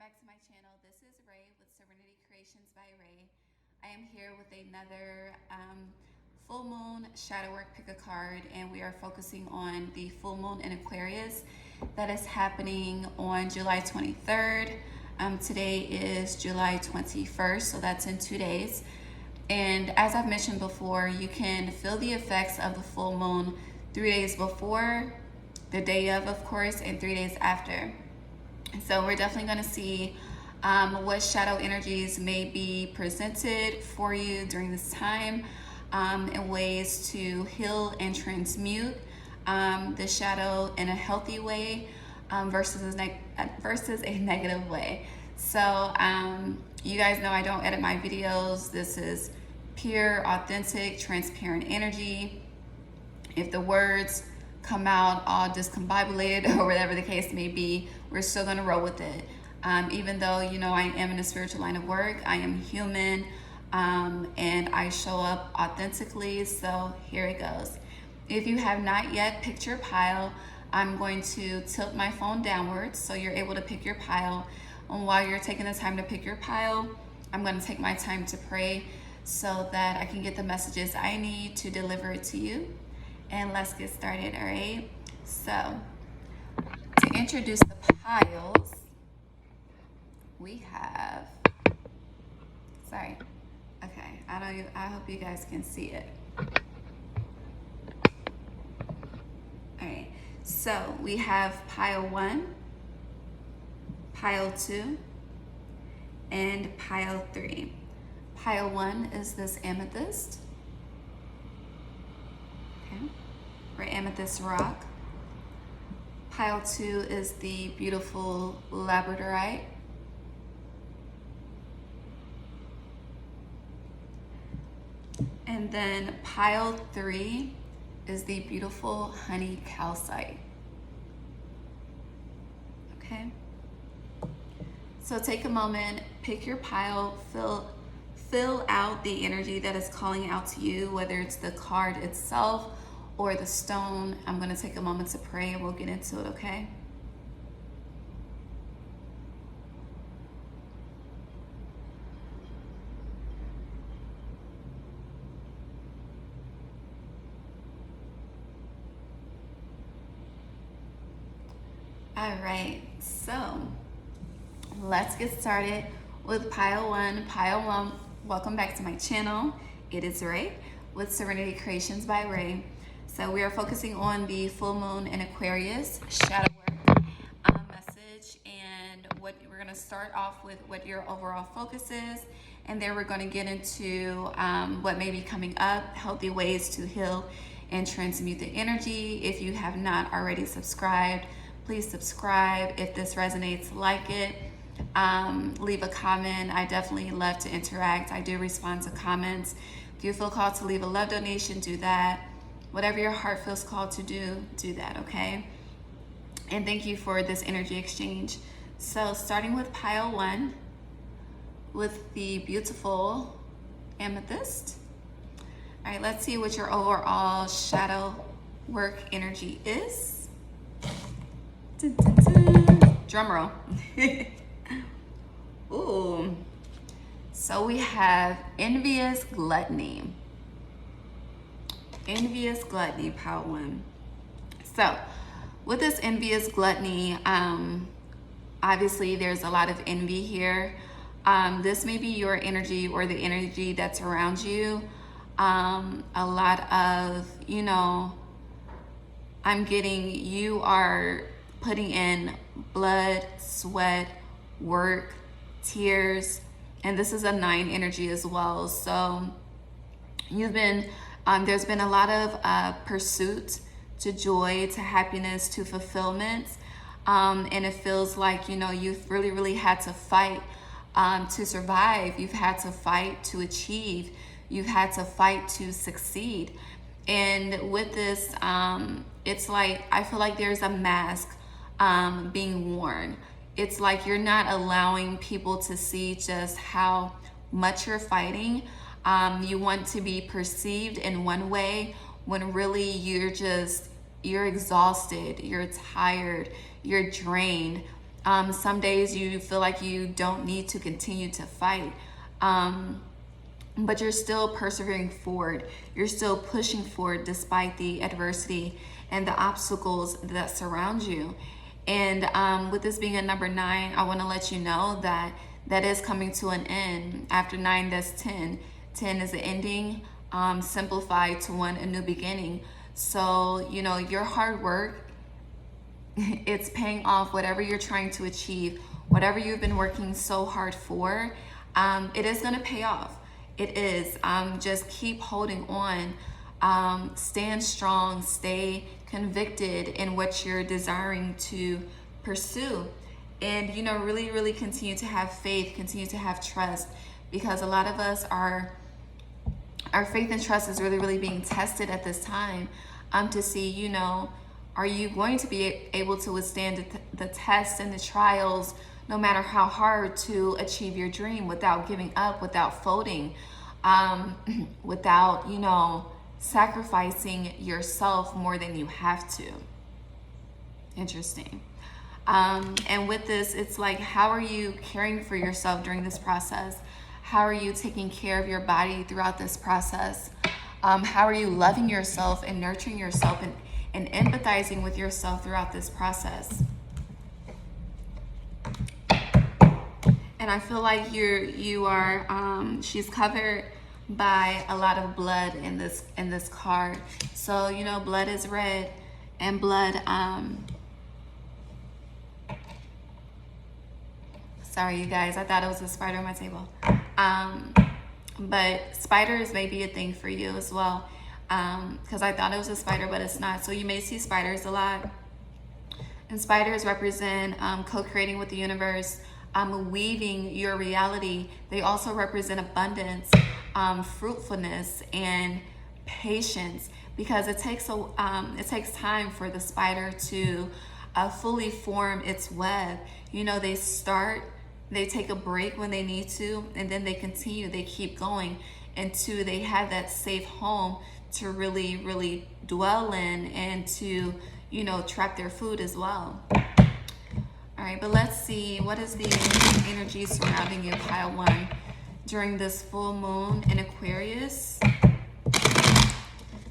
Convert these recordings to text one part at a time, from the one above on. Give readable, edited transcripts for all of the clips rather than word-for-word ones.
back to my channel. This is Ray with Serenity Creations by Ray. I am here with another full moon shadow work pick a card, and we are focusing on the full moon in Aquarius that is happening on July 23rd. Today is July 21st, so that's in 2 days. And as I've mentioned before, you can feel the effects of the full moon 3 days before, the day of course, and 3 days after. So we're definitely going to see what shadow energies may be presented for you during this time, and ways to heal and transmute the shadow in a healthy way versus a negative way. So you guys know I don't edit my videos. This is pure, authentic, transparent energy. If the words come out all discombobulated or whatever the case may be, we're still going to roll with it. Even though, you know, I am in a spiritual line of work, I am human, and I show up authentically. So here it goes. If you have not yet picked your pile, I'm going to tilt my phone downwards so you're able to pick your pile. And while you're taking the time to pick your pile, I'm going to take my time to pray so that I can get the messages I need to deliver it to you. And let's get started, all right? So, to introduce the piles, we have, okay, I hope you guys can see it. All right, so we have pile 1, pile 2, and pile 3. Pile 1 is this amethyst. Or amethyst rock. Pile 2 is the beautiful Labradorite. And then pile 3 is the beautiful honey calcite. Okay? So take a moment, pick your pile, fill out the energy that is calling out to you, whether it's the card itself or the stone. I'm going to take a moment to pray and we'll get into it, okay? All right, so let's get started with pile 1. Pile 1, welcome back to my channel. It is Ray with Serenity Creations by Ray. So we are focusing on the full moon in Aquarius shadow work message, and what we're going to start off with what your overall focus is, and then we're going to get into what may be coming up, healthy ways to heal and transmute the energy. If you have not already subscribed, please subscribe. If this resonates, like it. Leave a comment. I definitely love to interact. I do respond to comments. If you feel called to leave a love donation, do that. Whatever your heart feels called to do that, okay? And thank you for this energy exchange. So starting with pile 1 with the beautiful amethyst. All right, let's see what your overall shadow work energy is. Dun, dun, dun. Drum roll. Ooh. So we have envious gluttony. Envious gluttony, pile 1. So with this envious gluttony, obviously there's a lot of envy here. This may be your energy or the energy that's around you. A lot of, you know, I'm getting, you are putting in blood, sweat, work, tears, and this is a 9 energy as well. So you've been, there's been a lot of pursuit to joy, to happiness, to fulfillment, and it feels like, you know, you've really had to fight to survive. You've had to fight to achieve. You've had to fight to succeed. And with this, it's like, I feel like there's a mask being worn. It's like you're not allowing people to see just how much you're fighting. You want to be perceived in one way when really you're exhausted, you're tired, you're drained, Some days you feel like you don't need to continue to fight, but you're still persevering forward. You're still pushing forward despite the adversity and the obstacles that surround you. And with this being a number 9, I want to let you know that that is coming to an end. After 9, that's 10. 10 is the ending, simplified to 1, a new beginning. So, you know, your hard work, it's paying off. Whatever you're trying to achieve, whatever you've been working so hard for, it is going to pay off. It is. Just keep holding on. Stand strong. Stay convicted in what you're desiring to pursue. And, you know, really, really continue to have faith, continue to have trust, because a lot of us our faith and trust is really, really being tested at this time, to see, you know, are you going to be able to withstand the tests and the trials, no matter how hard, to achieve your dream without giving up, without folding, without, you know, sacrificing yourself more than you have to. Interesting. And with this, it's like, how are you caring for yourself during this process? How are you taking care of your body throughout this process? How are you loving yourself and nurturing yourself and empathizing with yourself throughout this process? And I feel like she's covered by a lot of blood in this card. So, you know, blood is red, and blood, sorry you guys, I thought it was a spider on my table. But spiders may be a thing for you as well, because I thought it was a spider, but it's not. So you may see spiders a lot. And spiders represent co-creating with the universe, weaving your reality. They also represent abundance, fruitfulness, and patience, because it takes time for the spider to fully form its web. You know, they take a break when they need to, and then they continue, they keep going until they have that safe home to really, really dwell in, and to, you know, trap their food as well. All right, but let's see, what is the energy surrounding you, pile 1, during this full moon in Aquarius?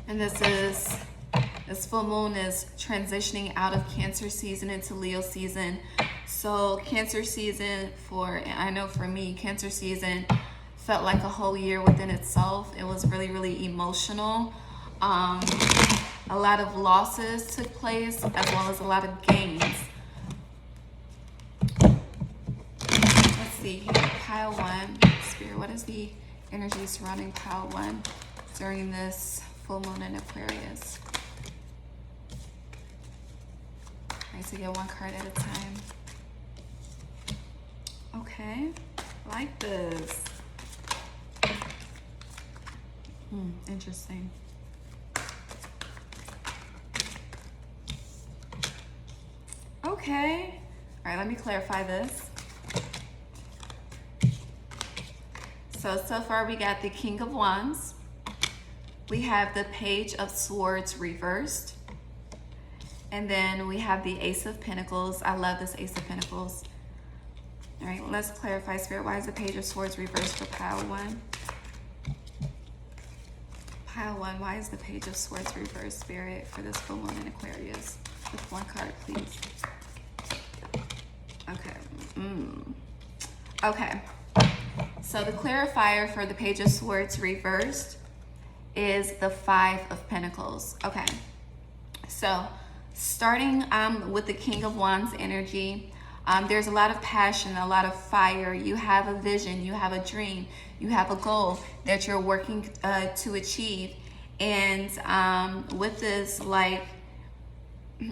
And this full moon is transitioning out of Cancer season into Leo season. So Cancer season, I know for me, Cancer season felt like a whole year within itself. It was really, really emotional. A lot of losses took place, as well as a lot of gains. Let's see here, pile 1, Spirit, what is the energy surrounding pile 1 during this full moon in Aquarius? I need to get one card at a time. Okay, I like this. Interesting. Okay, all right, let me clarify this. So far we got the King of Wands. We have the Page of Swords reversed. And then we have the Ace of Pentacles. I love this Ace of Pentacles. All right, let's clarify, Spirit. Why is the Page of Swords reversed for pile 1? Pile 1, why is the Page of Swords reversed, Spirit, for this full moon in Aquarius? With one card, please. Okay. Okay. So the clarifier for the Page of Swords reversed is the 5 of Pentacles. Okay. So starting with the King of Wands energy, there's a lot of passion, a lot of fire. You have a vision, you have a dream, you have a goal that you're working to achieve. And with this, like,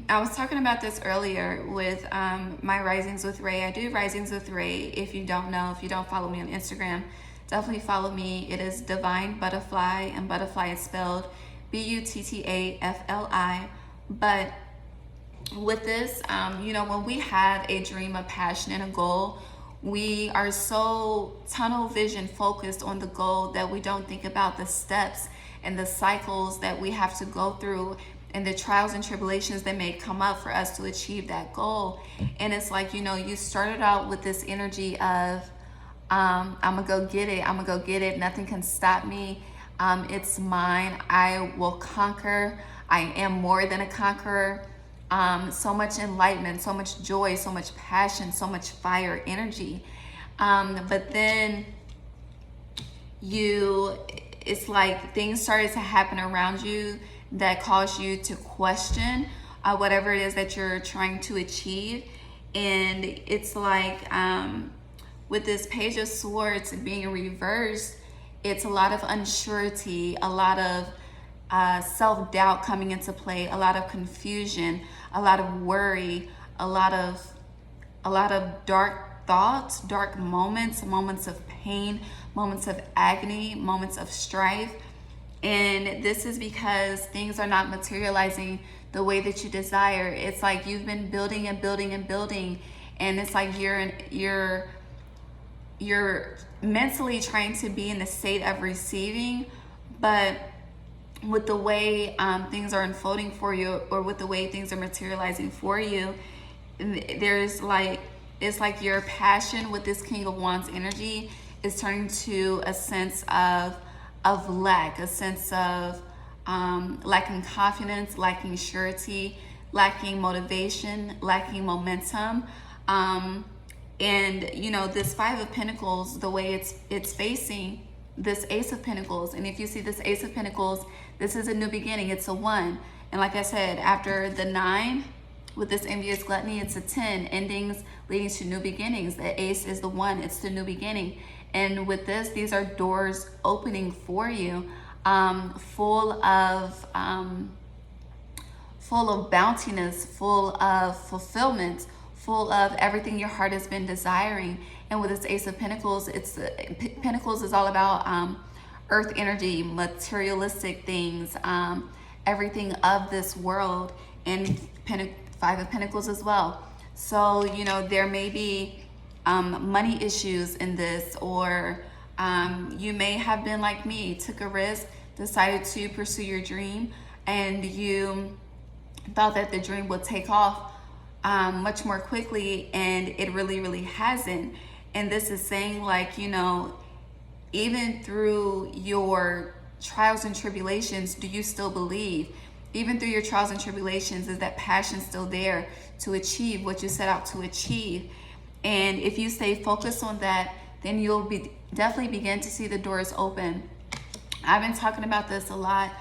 I was talking about this earlier with my Risings with Ray. I do Risings with Ray. If you don't know, if you don't follow me on Instagram, definitely follow me. It is Divine Butterfly, and butterfly is spelled Buttafli. But with this, you know, when we have a dream, a passion, and a goal, we are so tunnel vision focused on the goal that we don't think about the steps and the cycles that we have to go through and the trials and tribulations that may come up for us to achieve that goal. And it's like, you know, you started out with this energy of, I'm gonna go get it. I'm gonna go get it. Nothing can stop me. It's mine. I will conquer. I am more than a conqueror. So much enlightenment, so much joy, so much passion, so much fire energy. But then it's like things started to happen around you that caused you to question whatever it is that you're trying to achieve. And it's like, with this Page of Swords being reversed, it's a lot of unsurety, a lot of self-doubt coming into play, a lot of confusion, a lot of worry, a lot of dark thoughts, dark moments, moments of pain, moments of agony, moments of strife. And this is because things are not materializing the way that you desire. It's like you've been building and building and building, and it's like you're mentally trying to be in the state of receiving, but with the way things are unfolding for you, or with the way things are materializing for you, there's like, it's like your passion with this King of Wands energy is turning to a sense of lack, a sense of lacking confidence, lacking surety, lacking motivation, lacking momentum. And you know, this Five of Pentacles, the way it's facing this Ace of Pentacles, and if you see this Ace of Pentacles, this is a new beginning. It's a 1, and like I said, after the 9 with this envious gluttony, it's a 10, endings leading to new beginnings. The Ace is the 1, it's the new beginning. And with this, these are doors opening for you, full of bountiness, full of fulfillment, full of everything your heart has been desiring. And with this Ace of Pentacles, Pentacles is all about earth energy, materialistic things, everything of this world, and Five of Pentacles as well. So, you know, there may be money issues in this, or you may have been like me, took a risk, decided to pursue your dream, and you thought that the dream would take off much more quickly, and it really hasn't. And this is saying, like, you know, even through your trials and tribulations, do you still believe? Even through your trials and tribulations, is that passion still there to achieve what you set out to achieve? And if you stay focused on that, then you'll definitely begin to see the doors open. I've been talking about this a lot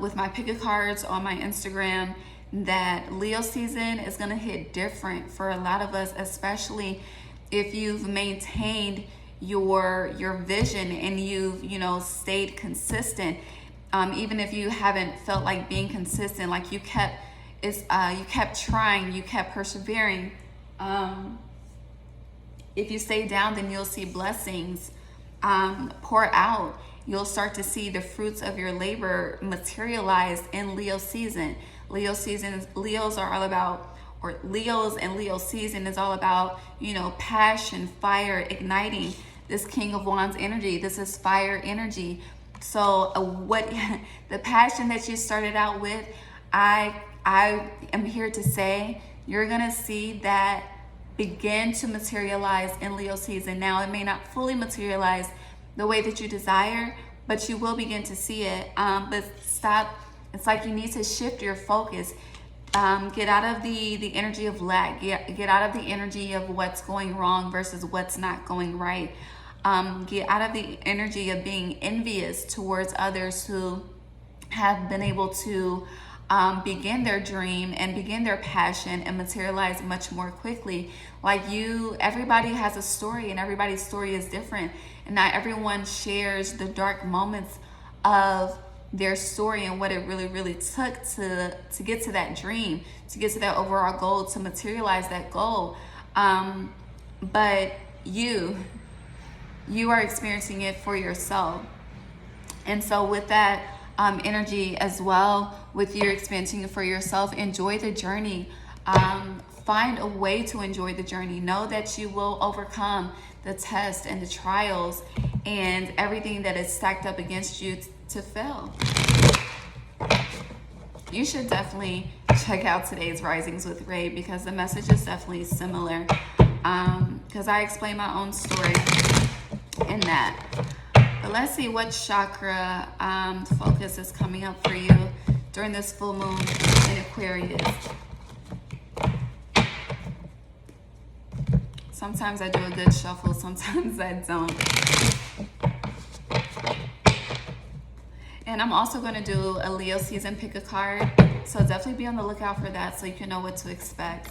with my pick a cards on my Instagram, that Leo season is going to hit different for a lot of us, especially if you've maintained your vision and you've, you know, stayed consistent. Even if you haven't felt like being consistent, like you kept trying, you kept persevering. If you stay down, then you'll see blessings pour out. You'll start to see the fruits of your labor materialize in Leo season. Leos are all about, or Leos and Leo season is all about, you know, passion, fire, igniting this King of Wands energy. This is fire energy. So what the passion that you started out with, I am here to say, you're going to see that begin to materialize in Leo season. Now, it may not fully materialize the way that you desire, but you will begin to see it. But stop. It's like you need to shift your focus. Get out of the energy of lack. Get out of the energy of what's going wrong versus what's not going right. Get out of the energy of being envious towards others who have been able to begin their dream and begin their passion and materialize much more quickly. Like everybody has a story, and everybody's story is different. And not everyone shares the dark moments of their story and what it really took to get to that dream, to get to that overall goal, to materialize that goal. But you are experiencing it for yourself. And so with that energy as well, with you experiencing it for yourself, enjoy the journey. Find a way to enjoy the journey. Know that you will overcome the tests and the trials and everything that is stacked up against you to fail. you should definitely check out today's Risings with Ray, because the message is definitely similar. Because I explain my own story in that. But let's see what chakra focus is coming up for you during this full moon in Aquarius. Sometimes I do a good shuffle, sometimes I don't. And I'm also going to do a Leo season pick a card. So definitely be on the lookout for that so you can know what to expect.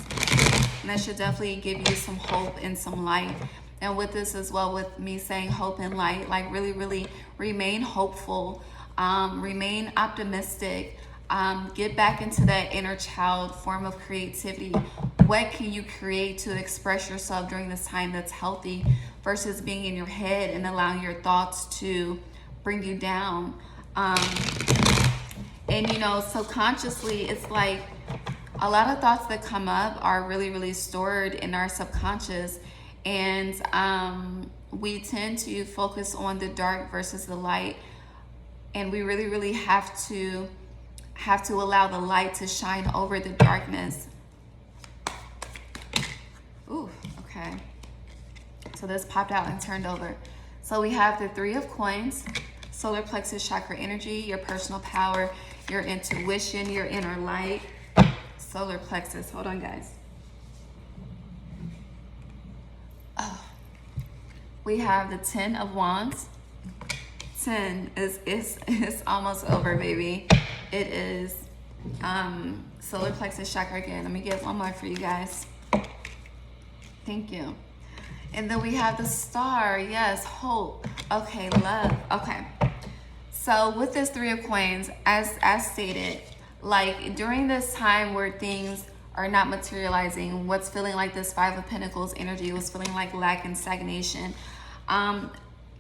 And that should definitely give you some hope and some light. And with this as well, with me saying hope and light, like really, really remain hopeful, remain optimistic, get back into that inner child form of creativity. What can you create to express yourself during this time that's healthy versus being in your head and allowing your thoughts to bring you down? And you know, subconsciously, it's like a lot of thoughts that come up are really, really stored in our subconscious. And we tend to focus on the dark versus the light. And we really, really have to allow the light to shine over the darkness. Ooh, okay. So this popped out and turned over. So we have the Three of Coins, solar plexus chakra energy, your personal power, your intuition, your inner light. Solar plexus, hold on guys. Oh. We have the 10 of Wands. 10 is almost over, baby. It is solar plexus chakra again. Let me get one more for you guys. Thank you. And then we have the Star. Yes, hope. Okay, love. Okay. So with this Three of Coins, as stated, like during this time where things are not materializing, what's feeling like this Five of Pentacles energy, was feeling like lack and stagnation.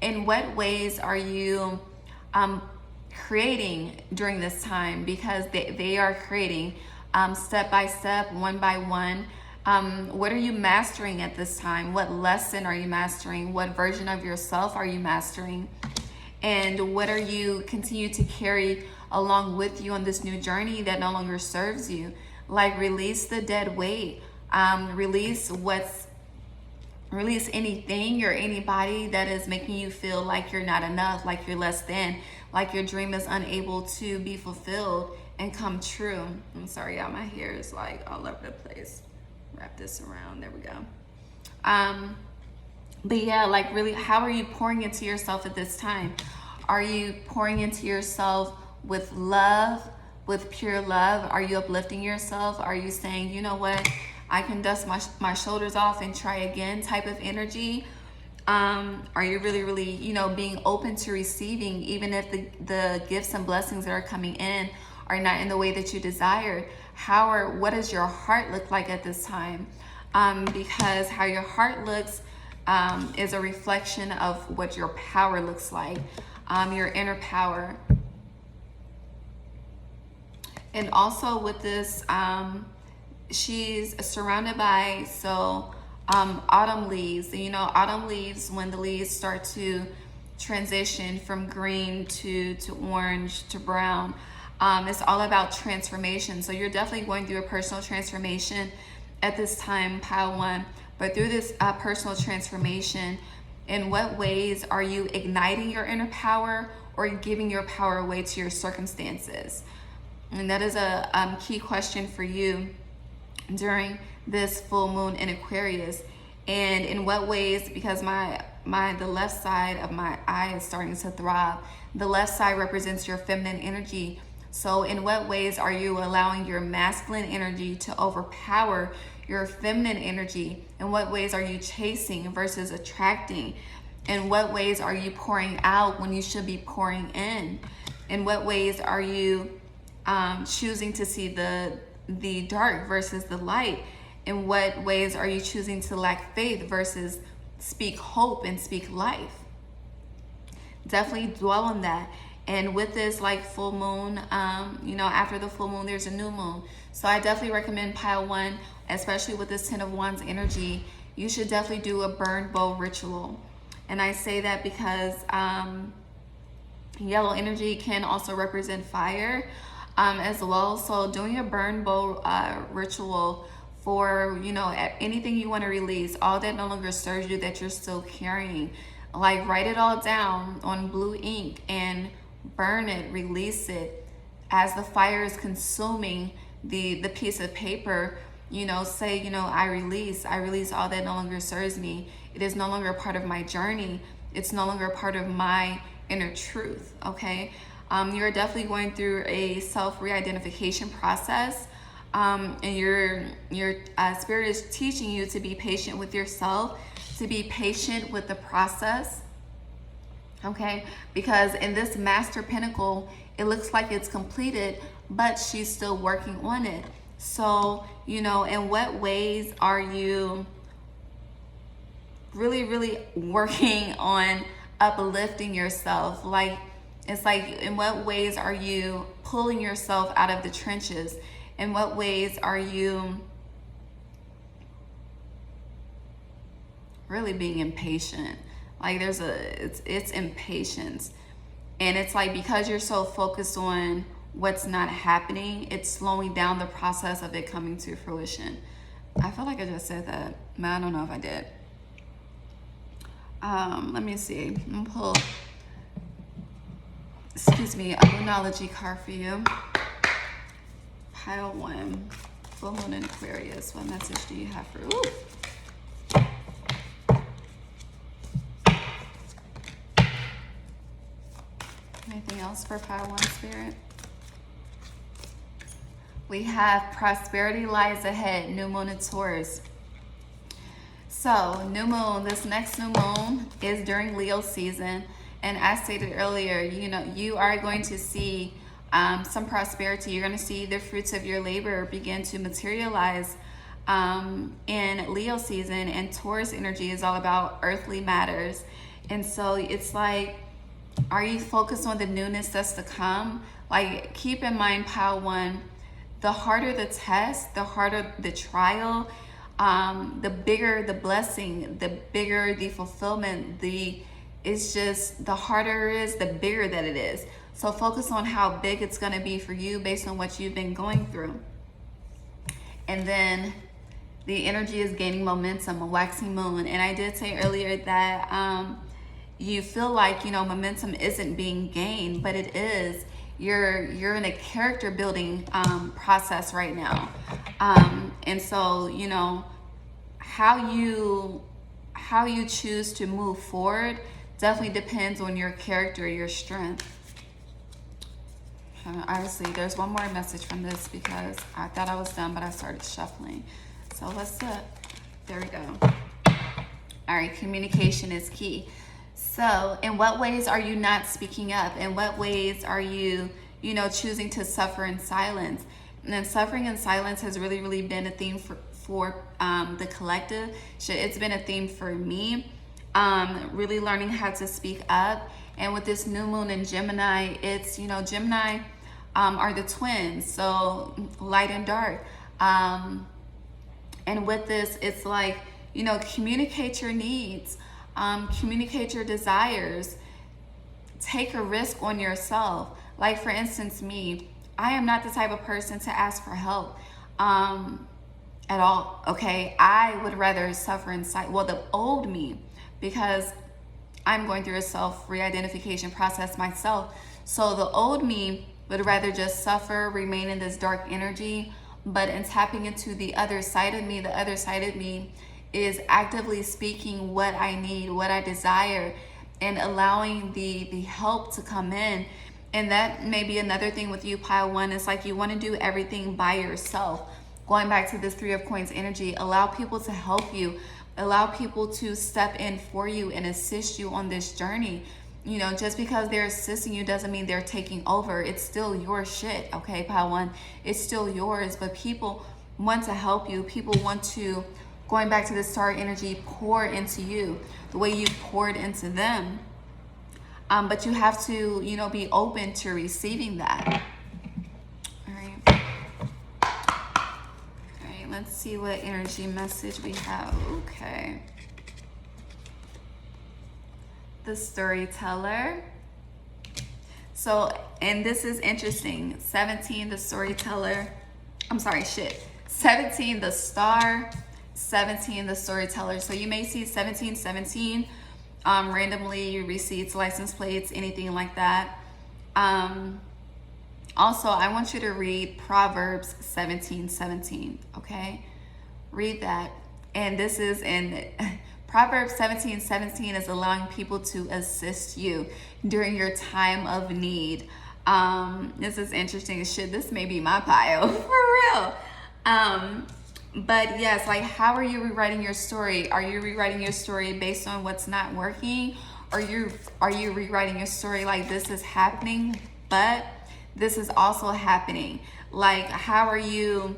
In what ways are you creating during this time? Because they are creating step by step, one by one. What are you mastering at this time? What lesson are you mastering? What version of yourself are you mastering? And what are you continue to carry along with you on this new journey that no longer serves you? Like release the dead weight. Release anything or anybody that is making you feel like you're not enough, like you're less than, like your dream is unable to be fulfilled and come true. I'm sorry, y'all, my hair is like all over the place. Wrap this around, there we go. But yeah, like really, how are you pouring into yourself at this time? Are you pouring into yourself with love, with pure love? Are you uplifting yourself? Are you saying, you know what, I can dust my shoulders off and try again type of energy? Are you really, really, you know, being open to receiving, even if the gifts and blessings that are coming in are not in the way that you desired? What does your heart look like at this time? Because how your heart looks is a reflection of what your power looks like, your inner power. And also with this, she's surrounded by autumn leaves. You know, autumn leaves, when the leaves start to transition from green to orange to brown, it's all about transformation. So you're definitely going through a personal transformation at this time, pile one. But through this personal transformation, in what ways are you igniting your inner power or giving your power away to your circumstances? And that is a key question for you during this full moon in Aquarius. And in what ways, because the left side of my eye is starting to throb. The left side represents your feminine energy. So in what ways are you allowing your masculine energy to overpower your feminine energy? In what ways are you chasing versus attracting? In what ways are you pouring out when you should be pouring in? In what ways are you choosing to see the dark versus the light? In what ways are you choosing to lack faith versus speak hope and speak life? Definitely dwell on that. And with this like full moon, you know, after the full moon, there's a new moon. So I definitely recommend pile one, especially with this 10 of Wands energy. You should definitely do a burn bowl ritual. And I say that because yellow energy can also represent fire. as well. So doing a burn bowl ritual for, you know, anything you want to release, all that no longer serves you that you're still carrying. Like, write it all down on blue ink and burn it, release it. As the fire is consuming the piece of paper, you know, say, you know, I release all that no longer serves me. It is no longer a part of my journey. It's no longer a part of my inner truth, okay? You're definitely going through a self-re-identification process. And your spirit is teaching you to be patient with yourself, to be patient with the process, okay? Because in this Master Pentacle, it looks like it's completed, but she's still working on it. So, you know, in what ways are you really, really working on uplifting yourself? Like, it's like, in what ways are you pulling yourself out of the trenches? In what ways are you really being impatient? Like, it's impatience. And it's like, because you're so focused on what's not happening, it's slowing down the process of it coming to fruition. I feel like I just said that, but I don't know if I did. Let me see. I'm gonna pull, excuse me, a Moonology card for you. Pile 1, full moon in Aquarius. What message do you have for? Ooh. Anything else for pile 1, Spirit? We have prosperity lies ahead, new moon in Taurus. So new moon, this next new moon is during Leo season. And as stated earlier, you know, you are going to see some prosperity. You're going to see the fruits of your labor begin to materialize in Leo season. And Taurus energy is all about earthly matters. And so it's like, are you focused on the newness that's to come? Like, keep in mind, pile 1, the harder the test, the harder the trial, the bigger the blessing, the bigger the fulfillment, it's just, the harder it is, the bigger that it is. So focus on how big it's going to be for you based on what you've been going through. And then the energy is gaining momentum, a waxing moon. And I did say earlier that you feel like, you know, momentum isn't being gained, but it is. You're in a character building process right now. And so, you know, how you choose to move forward definitely depends on your character, your strength. Obviously, there's one more message from this because I thought I was done, but I started shuffling. So let's look. There we go. All right, communication is key. So in what ways are you not speaking up? In what ways are you, you know, choosing to suffer in silence? And then suffering in silence has really, really been a theme for the collective. It's been a theme for me, really learning how to speak up. And with this new moon in Gemini, it's, you know, Gemini are the twins, so light and dark. And with this, it's like, you know, communicate your needs, communicate your desires, take a risk on yourself. Like, for instance, me, I am not the type of person to ask for help at all, okay? I would rather suffer in silence, well, the old me, because I'm going through a self-re-identification process myself. So the old me would rather just suffer, remain in this dark energy, but in tapping into the other side of me is actively speaking what I need, what I desire, and allowing the help to come in. And that may be another thing with you, pile 1. It's like you want to do everything by yourself. Going back to this 3 of Coins energy, allow people to help you. Allow people to step in for you and assist you on this journey. You know, just because they're assisting you doesn't mean they're taking over. It's still your shit, okay, pile 1? It's still yours, but people want to help you. People want to, going back to the star energy, pour into you the way you poured into them. But you have to, you know, be open to receiving that. All right. All right, let's see what energy message we have. Okay. The storyteller. So, and this is interesting. 17, the storyteller. I'm sorry, shit. 17, the star. 17, the storyteller. So you may see 1717 randomly, receipts, license plates, anything like that. Also, I want you to read Proverbs 17:17. Okay, read that. And this is in Proverbs 17:17 is allowing people to assist you during your time of need. This is interesting as shit. This may be my pile for real. But yes, like, how are you rewriting your story? Are you rewriting your story based on what's not working? Are you rewriting your story like, this is happening, but this is also happening? Like, how are you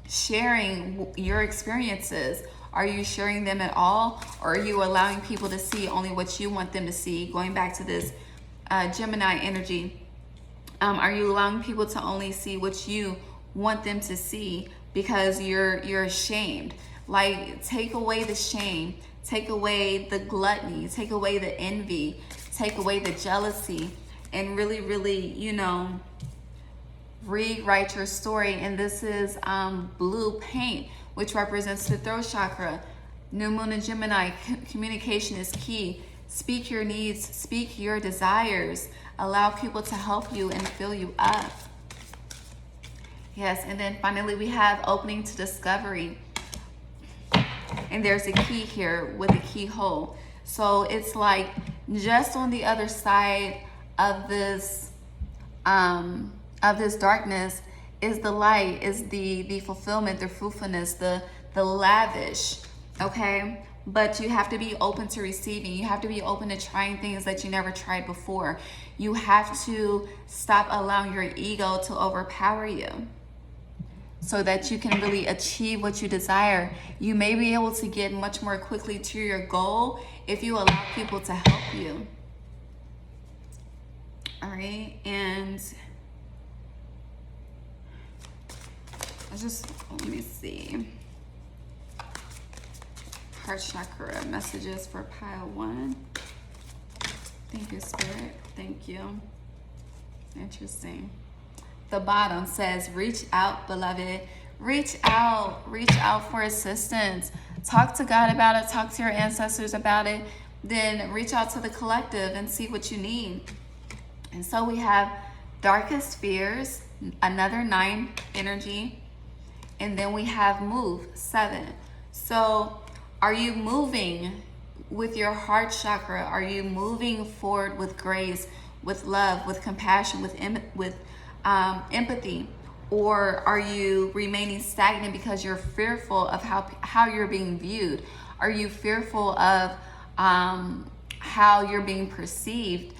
sharing your experiences? Are you sharing them at all? Or are you allowing people to see only what you want them to see? Going back to this Gemini energy. Are you allowing people to only see what you want them to see because you're ashamed? Like, take away the shame, take away the gluttony, take away the envy, take away the jealousy, and really, really, you know, rewrite your story. And this is blue paint, which represents the throat chakra. New moon in Gemini, communication is key. Speak your needs, speak your desires. Allow people to help you and fill you up. Yes, and then finally we have opening to discovery. And there's a key here with a keyhole. So it's like just on the other side of this darkness is the light, is the fulfillment, the fruitfulness, the lavish, okay? But you have to be open to receiving. You have to be open to trying things that you never tried before. You have to stop allowing your ego to overpower you so that you can really achieve what you desire. You may be able to get much more quickly to your goal if you allow people to help you. All right, and let me see. Heart chakra messages for pile 1. Thank you, Spirit. Thank you. Interesting. The bottom says, reach out, beloved. Reach out for assistance. Talk to God about it. Talk to your ancestors about it. Then reach out to the collective and see what you need. And so we have darkest fears, another 9 energy. And then we have move, 7. So are you moving with your heart chakra? Are you moving forward with grace, with love, with compassion, with empathy? Or are you remaining stagnant because you're fearful of how you're being viewed? Are you fearful of how you're being perceived?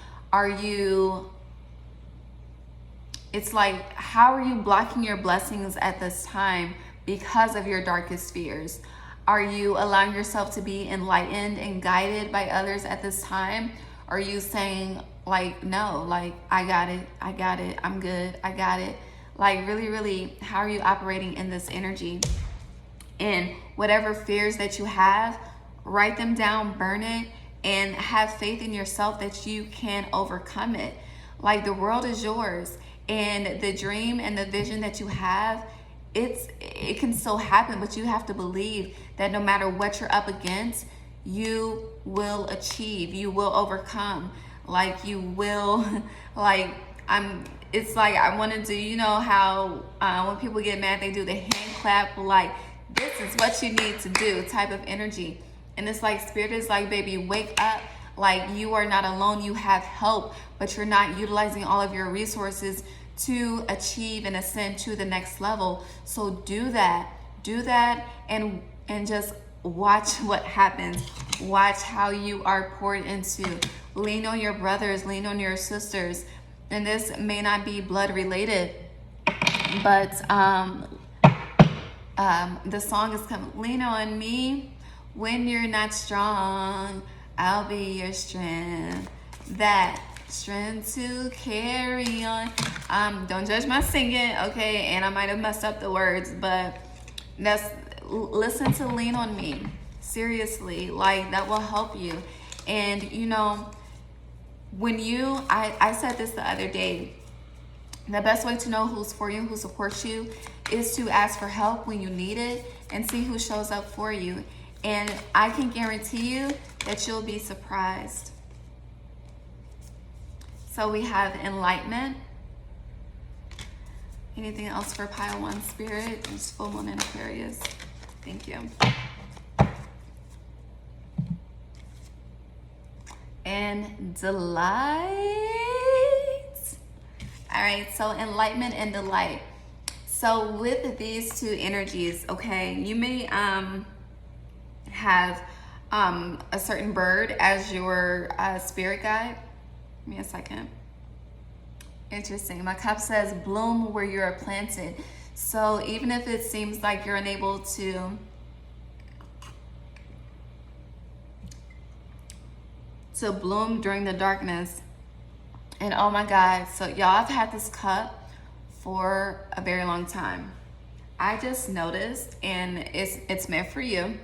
It's like, how are you blocking your blessings at this time because of your darkest fears? Are you allowing yourself to be enlightened and guided by others at this time? Are you saying, like, no, like, I got it, I'm good, I got it? Like, really, really, how are you operating in this energy? And whatever fears that you have, write them down, burn it, and have faith in yourself that you can overcome it. Like, the world is yours, and the dream and the vision that you have, it can still happen, but you have to believe that no matter what you're up against, you will achieve, you will overcome. Like, you will, like, it's like, I want to do, you know how when people get mad, they do the hand clap, like, this is what you need to do type of energy. And it's like, Spirit is like, baby, wake up. Like, you are not alone, you have help, but you're not utilizing all of your resources to achieve and ascend to the next level. So do that, and just watch what happens. Watch how you are poured into. Lean on your brothers, lean on your sisters. And this may not be blood related, but the song is coming. Lean on me when you're not strong. I'll be your strength. That strength to carry on. Don't judge my singing, okay? And I might have messed up the words, but listen to Lean on Me. Seriously, like, that will help you. And, you know, when you, I said this the other day, the best way to know who's for you, who supports you, is to ask for help when you need it and see who shows up for you. And I can guarantee you that you'll be surprised. So we have enlightenment. Anything else for pile 1 spirit? It's full moon in Aquarius. Thank you. And delight. All right, so enlightenment and delight. So with these two energies, okay, you may have a certain bird as your spirit guide. Give me a second. Interesting. My cup says bloom where you are planted. So even if it seems like you're unable to bloom during the darkness, and oh my God, so y'all, I've had this cup for a very long time. I just noticed, and it's meant for you,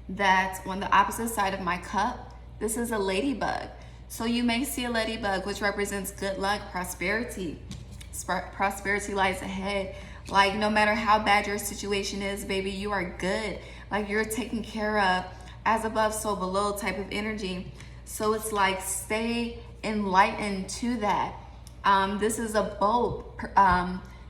that on the opposite side of my cup, this is a ladybug. So you may see a ladybug, which represents good luck, prosperity. Prosperity lies ahead. Like, no matter how bad your situation is, baby, you are good. Like, you're taken care of, as above, so below type of energy. So it's like, stay enlightened to that. This is a boat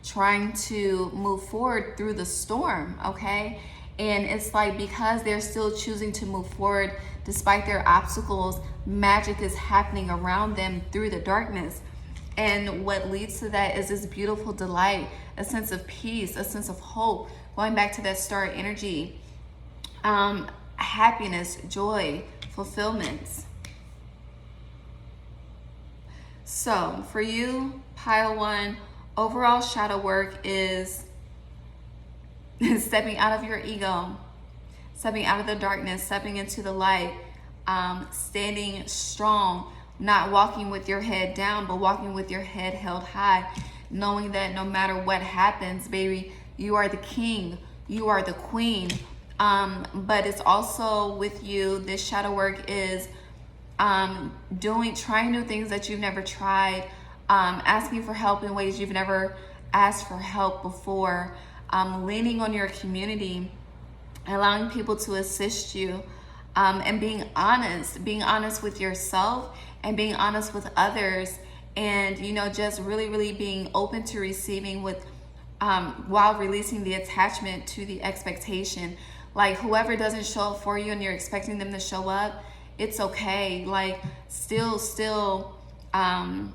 trying to move forward through the storm, okay? And it's like, because they're still choosing to move forward despite their obstacles, magic is happening around them through the darkness. And what leads to that is this beautiful delight, a sense of peace, a sense of hope, going back to that star energy, happiness, joy, fulfillment. So for you, pile 1, overall shadow work is stepping out of your ego, stepping out of the darkness, stepping into the light, standing strong, not walking with your head down, but walking with your head held high, knowing that no matter what happens, baby, you are the king, you are the queen. But it's also with you, this shadow work is trying new things that you've never tried, asking for help in ways you've never asked for help before, leaning on your community, allowing people to assist you, and being honest with yourself and being honest with others, and just really being open to receiving with while releasing the attachment to the expectation. Like, whoever doesn't show up for you and you're expecting them to show up, it's okay. Like, still honor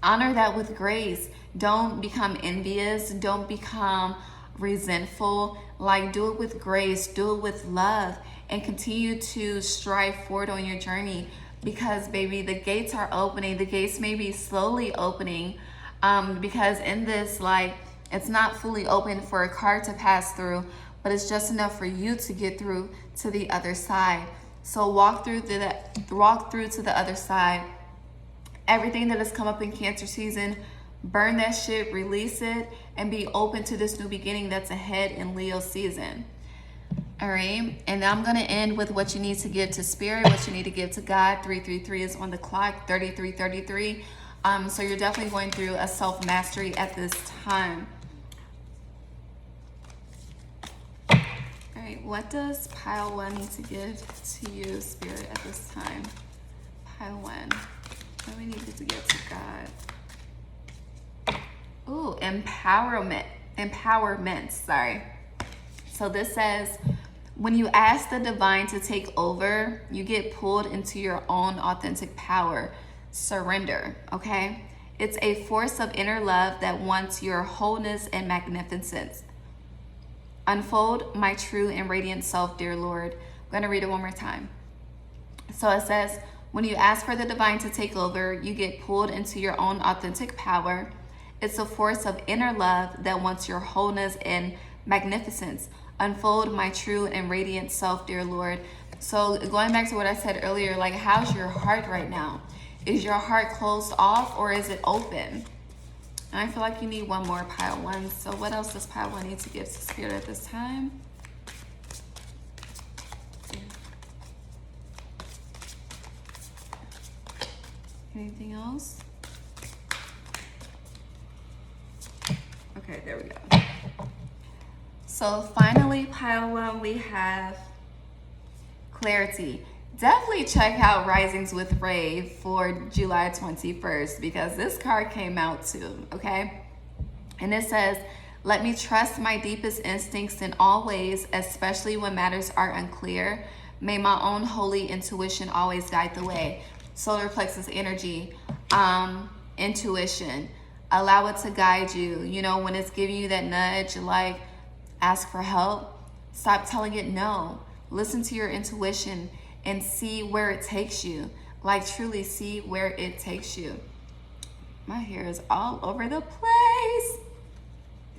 that with grace. Don't become envious, don't become resentful. Like, do it with grace, do it with love, and continue to strive forward on your journey, because baby, the gates are opening. The gates may be slowly opening, because in this, like, it's not fully open for a car to pass through, but it's just enough for you to get through to the other side. So walk through to the other side. Everything that has come up in Cancer season, burn that shit, release it, and be open to this new beginning that's ahead in Leo season. All right, and I'm going to end with what you need to give to Spirit, what you need to give to God. 333 is on the clock, 3333. So you're definitely going through a self-mastery at this time. All right, what does pile 1 need to give to you, Spirit, at this time? Pile 1. What do we need to give to God? Ooh, empowerment, sorry. So this says, when you ask the divine to take over, you get pulled into your own authentic power. Surrender, okay? It's a force of inner love that wants your wholeness and magnificence. Unfold my true and radiant self, dear Lord. I'm going to read it one more time. So it says, when you ask for the divine to take over, you get pulled into your own authentic power. It's a force of inner love that wants your wholeness and magnificence. Unfold my true and radiant self, dear Lord. So going back to what I said earlier, like, how's your heart right now? Is your heart closed off, or is it open? And I feel like you need one more, pile 1. So what else does pile 1 need to give to Spirit at this time? Anything else? Okay, there we go. So finally, pile one, we have clarity. Definitely check out Risings with Ray for July 21st because this card came out too, okay? And it says, let me trust my deepest instincts in all ways, especially when matters are unclear. May my own holy intuition always guide the way. Solar plexus energy, intuition. Allow it to guide you. You know, when it's giving you that nudge, like ask for help, stop telling it no. Listen to your intuition and see where it takes you. Like truly see where it takes you. My hair is all over the place.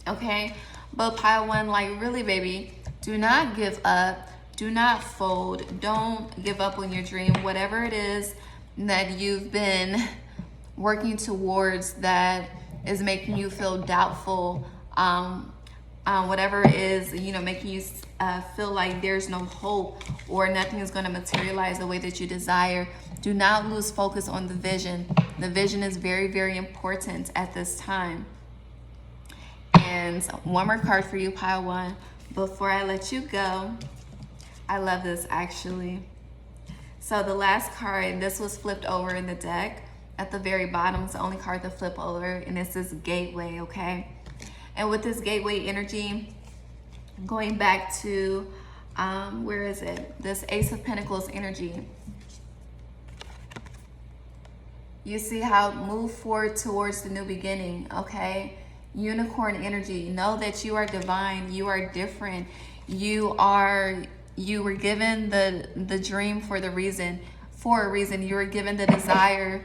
Okay, but pile one, like really, baby, do not give up. Do not fold. Don't give up on your dream. Whatever it is that you've been working towards that is making you feel doubtful, whatever is, you know, making you feel like there's no hope or nothing is going to materialize the way that you desire, do not lose focus on the vision. The vision is very, very important at this time. And one more card for you, pile one, before I let you go. I love this actually. So the last card, this was flipped over in the deck. At the very bottom, it's the only card to flip over, and it's this gateway, okay? And with this gateway energy, going back to, where is it? This Ace of Pentacles energy. You see how move forward towards the new beginning, okay? Unicorn energy. Know that you are divine. You are different. You were given the dream for a reason. You were given the desire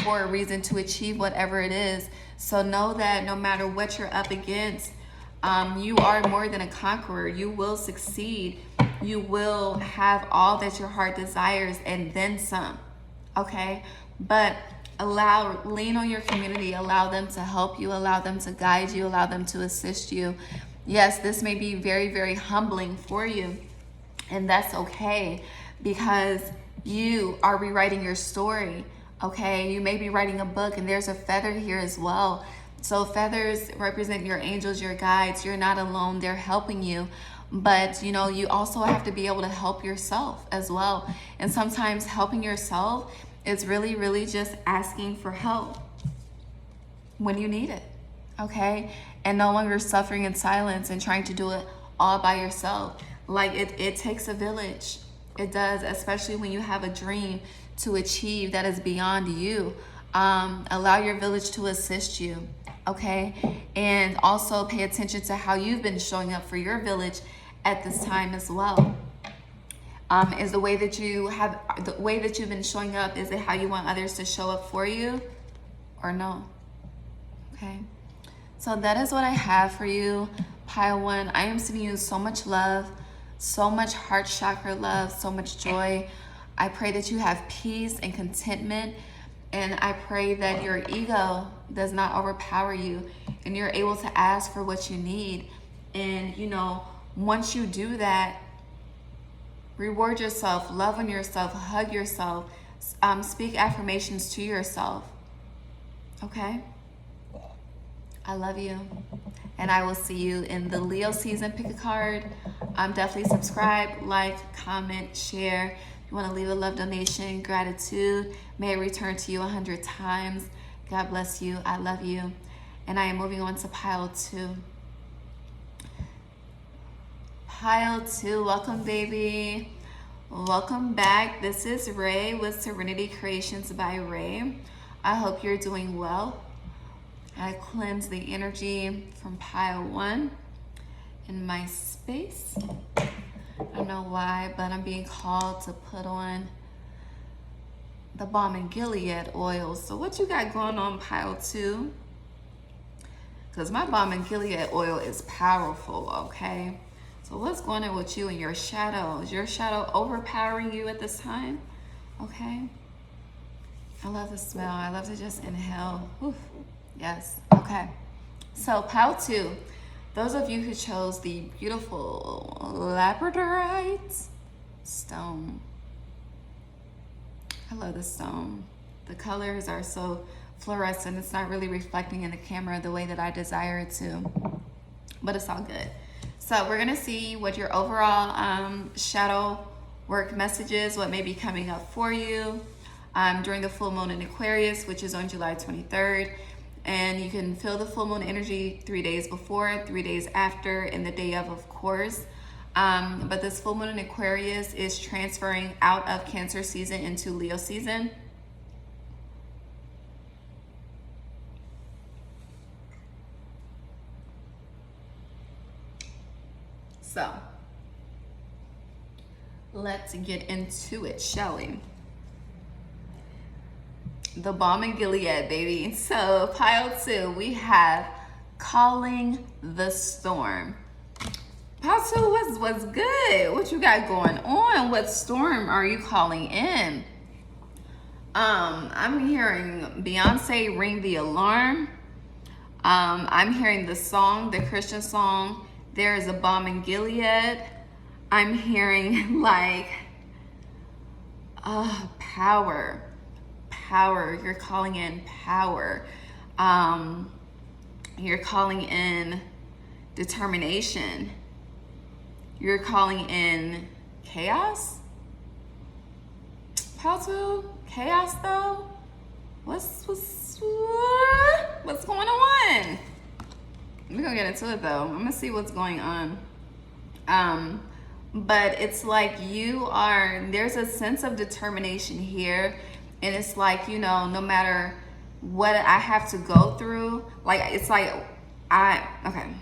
for a reason to achieve whatever it is. So know that no matter what you're up against, you are more than a conqueror. You will succeed. You will have all that your heart desires and then some, okay? But lean on your community. Allow them to help you. Allow them to guide you. Allow them to assist you. Yes, this may be very, very humbling for you. And that's okay because you are rewriting your story. Okay, you may be writing a book and there's a feather here as well. So feathers represent your angels, your guides. You're not alone. They're helping you. But, you know, you also have to be able to help yourself as well. And sometimes helping yourself is really, really just asking for help when you need it. Okay, and no longer suffering in silence and trying to do it all by yourself. Like it takes a village. It does, especially when you have a dream to achieve that is beyond you. Allow your village to assist you, okay? And also pay attention to how you've been showing up for your village at this time as well. Is the way that you've been showing up, is it how you want others to show up for you or no? Okay, so that is what I have for you, pile one. I am sending you so much love, so much heart chakra love, so much joy. I pray that you have peace and contentment, and I pray that your ego does not overpower you and you're able to ask for what you need. And, you know, once you do that, reward yourself, love on yourself, hug yourself, speak affirmations to yourself, okay? I love you, and I will see you in the Leo season. Pick a card. Definitely subscribe, like, comment, share. If you want to leave a love donation, gratitude, may it return to you 100 times. God bless you. I love you. And I am moving on to pile two. Pile two, welcome, baby. Welcome back. This is Ray with Serenity Creations by Ray. I hope you're doing well. I cleanse the energy from pile one in my space. I don't know why, but I'm being called to put on the Balm and Gilead oil. So what you got going on, pile two? Because my Balm and Gilead oil is powerful, okay? So what's going on with you and your shadow? Is your shadow overpowering you at this time? Okay. I love the smell. I love to just inhale. Whew. Yes. Okay. So pile two. Those of you who chose the beautiful Labradorite stone. I love this stone. The colors are so fluorescent. It's not really reflecting in the camera the way that I desire it to, but it's all good. So we're gonna see what your overall shadow work message is, what may be coming up for you during the full moon in Aquarius, which is on July 23rd. And you can feel the full moon energy 3 days before, 3 days after, and the day of course. But this full moon in Aquarius is transferring out of Cancer season into Leo season. So let's get into it, shall we? The bomb in Gilead, baby. So pile 2, we have calling the storm. Pile 2, what's good? What you got going on? What storm are you calling in? I'm hearing Beyonce ring the alarm. I'm hearing the song, the Christian song, There is a Bomb in Gilead. I'm hearing like power. You're calling in power. You're calling in determination. You're calling in chaos. How to chaos though? What's going on? We're gonna get into it though. I'm gonna see what's going on. But it's like there's a sense of determination here. And it's like, you know, no matter what I have to go through, like, it's like, okay.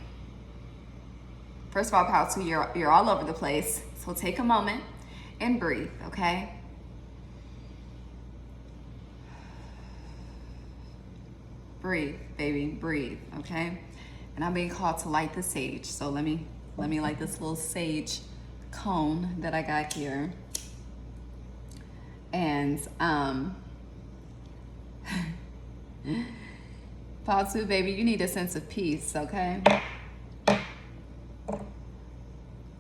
First of all, pile 2, you're all over the place. So take a moment and breathe, okay? Breathe, baby, breathe, okay? And I'm being called to light the sage. So let me light this little sage cone that I got here. And pile 2, baby, you need a sense of peace, okay?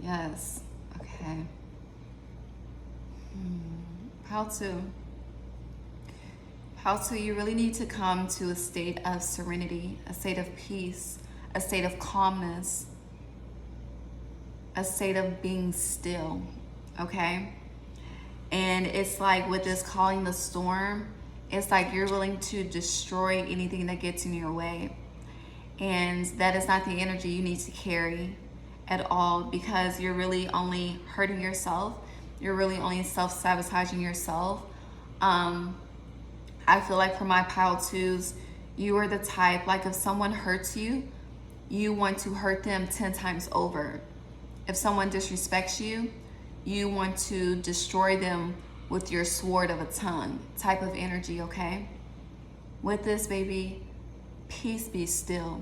Yes, okay. Pile 2. Pile 2, you really need to come to a state of serenity, a state of peace, a state of calmness, a state of being still, okay? And it's like with this calling the storm, it's like you're willing to destroy anything that gets in your way. And that is not the energy you need to carry at all, because you're really only hurting yourself. You're really only self-sabotaging yourself. I feel like for my pile 2s, you are the type, like if someone hurts you, you want to hurt them 10 times over. If someone disrespects you, you want to destroy them with your sword of a tongue type of energy, okay? With this, baby, peace be still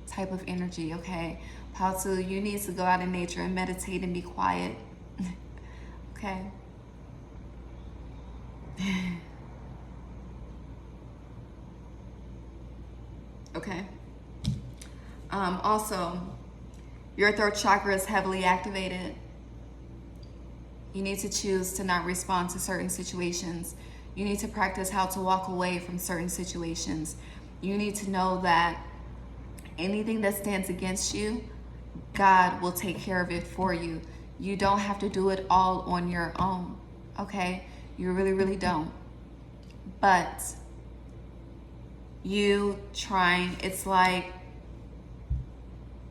type of energy, okay? Pile 2, you need to go out in nature and meditate and be quiet, okay? Okay. Also, your throat chakra is heavily activated. You need to choose to not respond to certain situations. You need to practice how to walk away from certain situations. You need to know that anything that stands against you, God will take care of it for you. You don't have to do it all on your own, okay? You really, really don't. But you trying, it's like,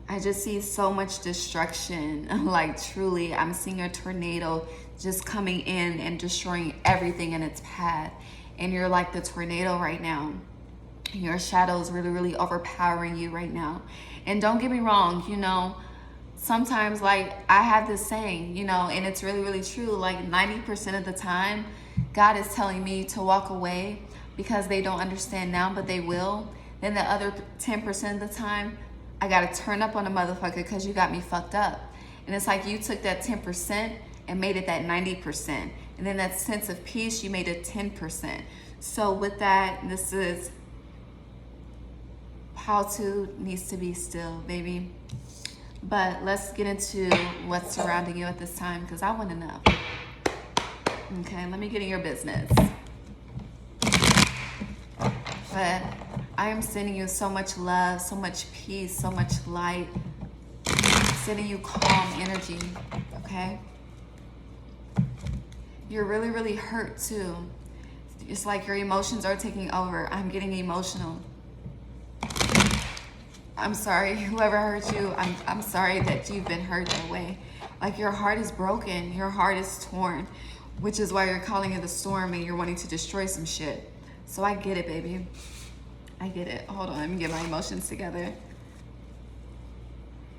I just see so much destruction. Like truly, I'm seeing a tornado just coming in and destroying everything in its path. And you're like the tornado right now. Your shadow is really, really overpowering you right now. And don't get me wrong, you know, sometimes like I have this saying, you know, and it's really, really true. Like 90% of the time, God is telling me to walk away because they don't understand now, but they will. Then the other 10% of the time, I gotta turn up on a motherfucker because you got me fucked up. And it's like you took that 10% and made it that 90%. And then that sense of peace, you made it 10%. So with that, this is how to needs to be still, baby. But let's get into what's surrounding you at this time because I want to know. Okay, let me get in your business. But I am sending you so much love, so much peace, so much light. Sending you calm energy, okay? You're really, really hurt too. It's like your emotions are taking over. I'm getting emotional. I'm sorry, whoever hurt you, I'm sorry that you've been hurt that way. Like your heart is broken, your heart is torn, which is why you're calling it a storm and you're wanting to destroy some shit. So I get it, baby. I get it. Hold on, let me get my emotions together.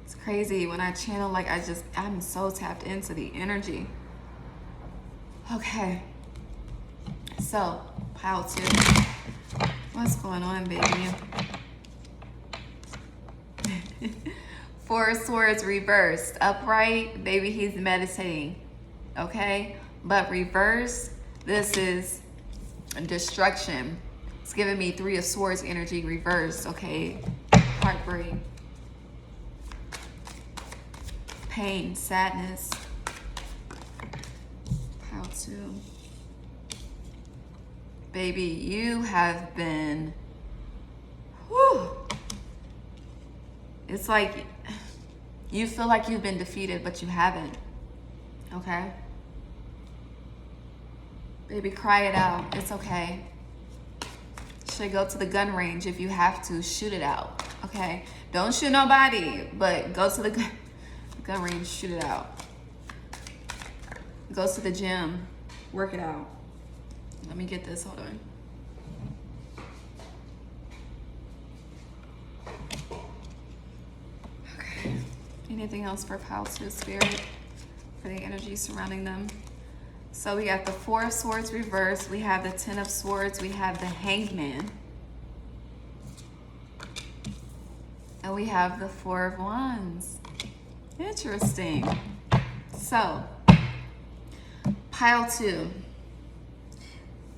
It's crazy when I channel, like I'm so tapped into the energy. Okay. So, pile 2. What's going on, baby? 4 of Swords reversed. Upright, baby, he's meditating. Okay? But reverse, this is destruction. It's giving me 3 of Swords energy reversed. Okay? Heartbreak. Pain, sadness. Pile 2. Baby, you have been, whew. It's like you feel like you've been defeated, but you haven't. Okay? Baby, cry it out. It's okay. Should go to the gun range if you have to. Shoot it out. Okay? Don't shoot nobody, but go to the gun range, shoot it out. Go to the gym, work it out. Let me get this, hold on. Okay. Anything else for pile 2 spirit? For the energy surrounding them? So we got the 4 of Swords reversed. We have the 10 of Swords. We have the Hangman. And we have the 4 of Wands. Interesting. So, pile 2.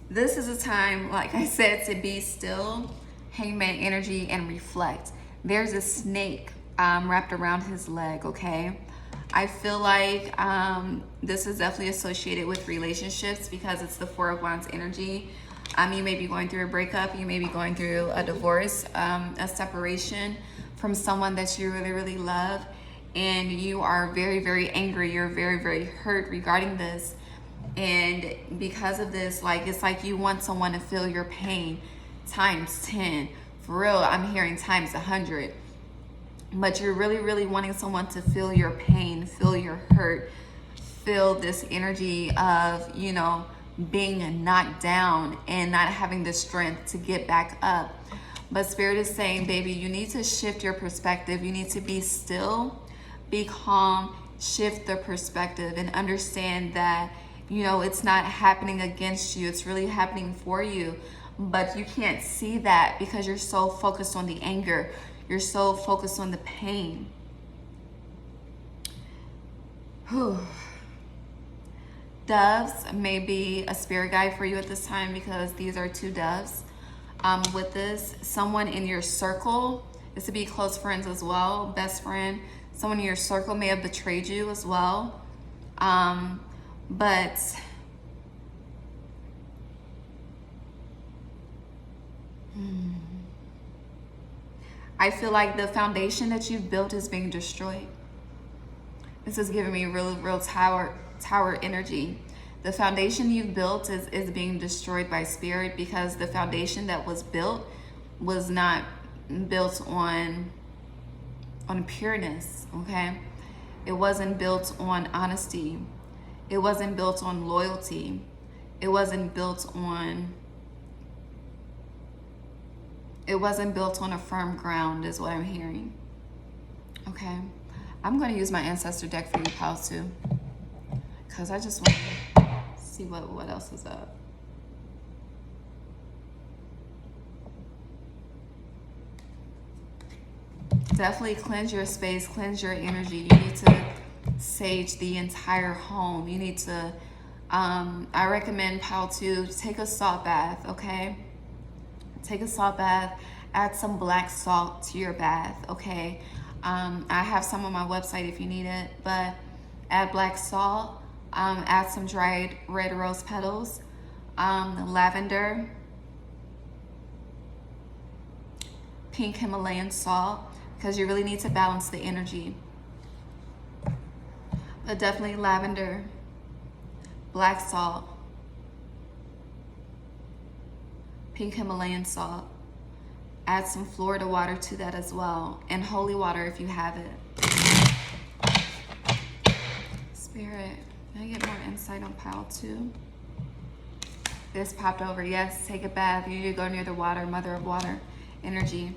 This is a time, like I said, to be still, Hangman energy, and reflect. There's a snake wrapped around his leg, okay? I feel like this is definitely associated with relationships because it's the 4 of Wands energy. You may be going through a breakup. You may be going through a divorce, a separation from someone that you really, really love. And you are very, very angry. You're very, very hurt regarding this. And because of this, like, it's like you want someone to feel your pain times 10. For real, I'm hearing times 100. But you're really, really wanting someone to feel your pain, feel your hurt, feel this energy of, you know, being knocked down and not having the strength to get back up. But Spirit is saying, baby, you need to shift your perspective. You need to be still, be calm, shift the perspective, and understand that, you know, it's not happening against you. It's really happening for you. But you can't see that because you're so focused on the anger. You're so focused on the pain. Whew. Doves may be a spirit guide for you at this time because these are 2 doves. With this, someone in your circle, this would be close friends as well, best friend, someone in your circle may have betrayed you as well. But I feel like the foundation that you've built is being destroyed. This is giving me real tower energy. The foundation you've built is being destroyed by Spirit because the foundation that was built was not built on pureness, okay? It wasn't built on honesty. It wasn't built on loyalty. It wasn't built on a firm ground is what I'm hearing. Okay. I'm going to use my ancestor deck for you, pile 2. Because I just want to see what else is up. Definitely cleanse your space, cleanse your energy. You need to sage the entire home. You need to, I recommend pile 2, take a salt bath, okay? Take a salt bath, add some black salt to your bath, okay? I have some on my website if you need it, but add black salt, add some dried red rose petals, lavender, pink Himalayan salt, because you really need to balance the energy. But definitely lavender, black salt, pink Himalayan salt. Add some Florida water to that as well, and holy water if you have it. Spirit, can I get more insight on pile 2? This popped over. Yes, take a bath. You need to go near the water, mother of water energy.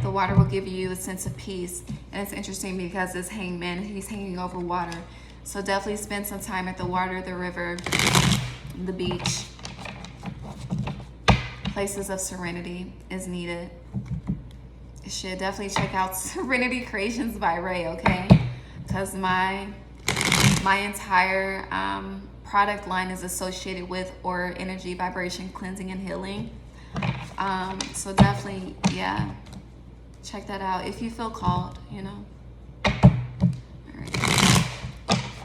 The water will give you a sense of peace. And it's interesting because this hangman, he's hanging over water. So definitely spend some time at the water, the river, the beach. Places of serenity is needed. You should definitely check out Serenity Creations by Ray, okay? Because my entire product line is associated with aura, energy, vibration, cleansing, and healing. So definitely, yeah, check that out if you feel called, you know. All right.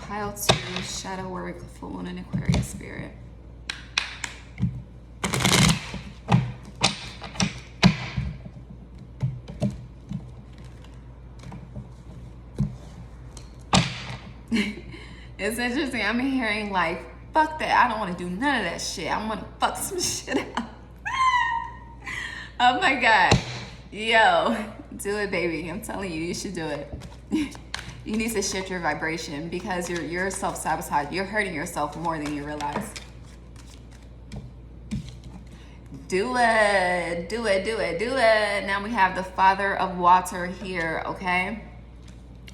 Pile 2, shadow work, full moon and Aquarius spirit. It's interesting. I'm hearing like, fuck that. I don't want to do none of that shit. I want to fuck some shit out. Oh my God. Yo, do it, baby. I'm telling you, you should do it. You need to shift your vibration because you're self-sabotage. You're hurting yourself more than you realize. Do it. Do it, do it, do it. Now we have the Father of Water here, okay?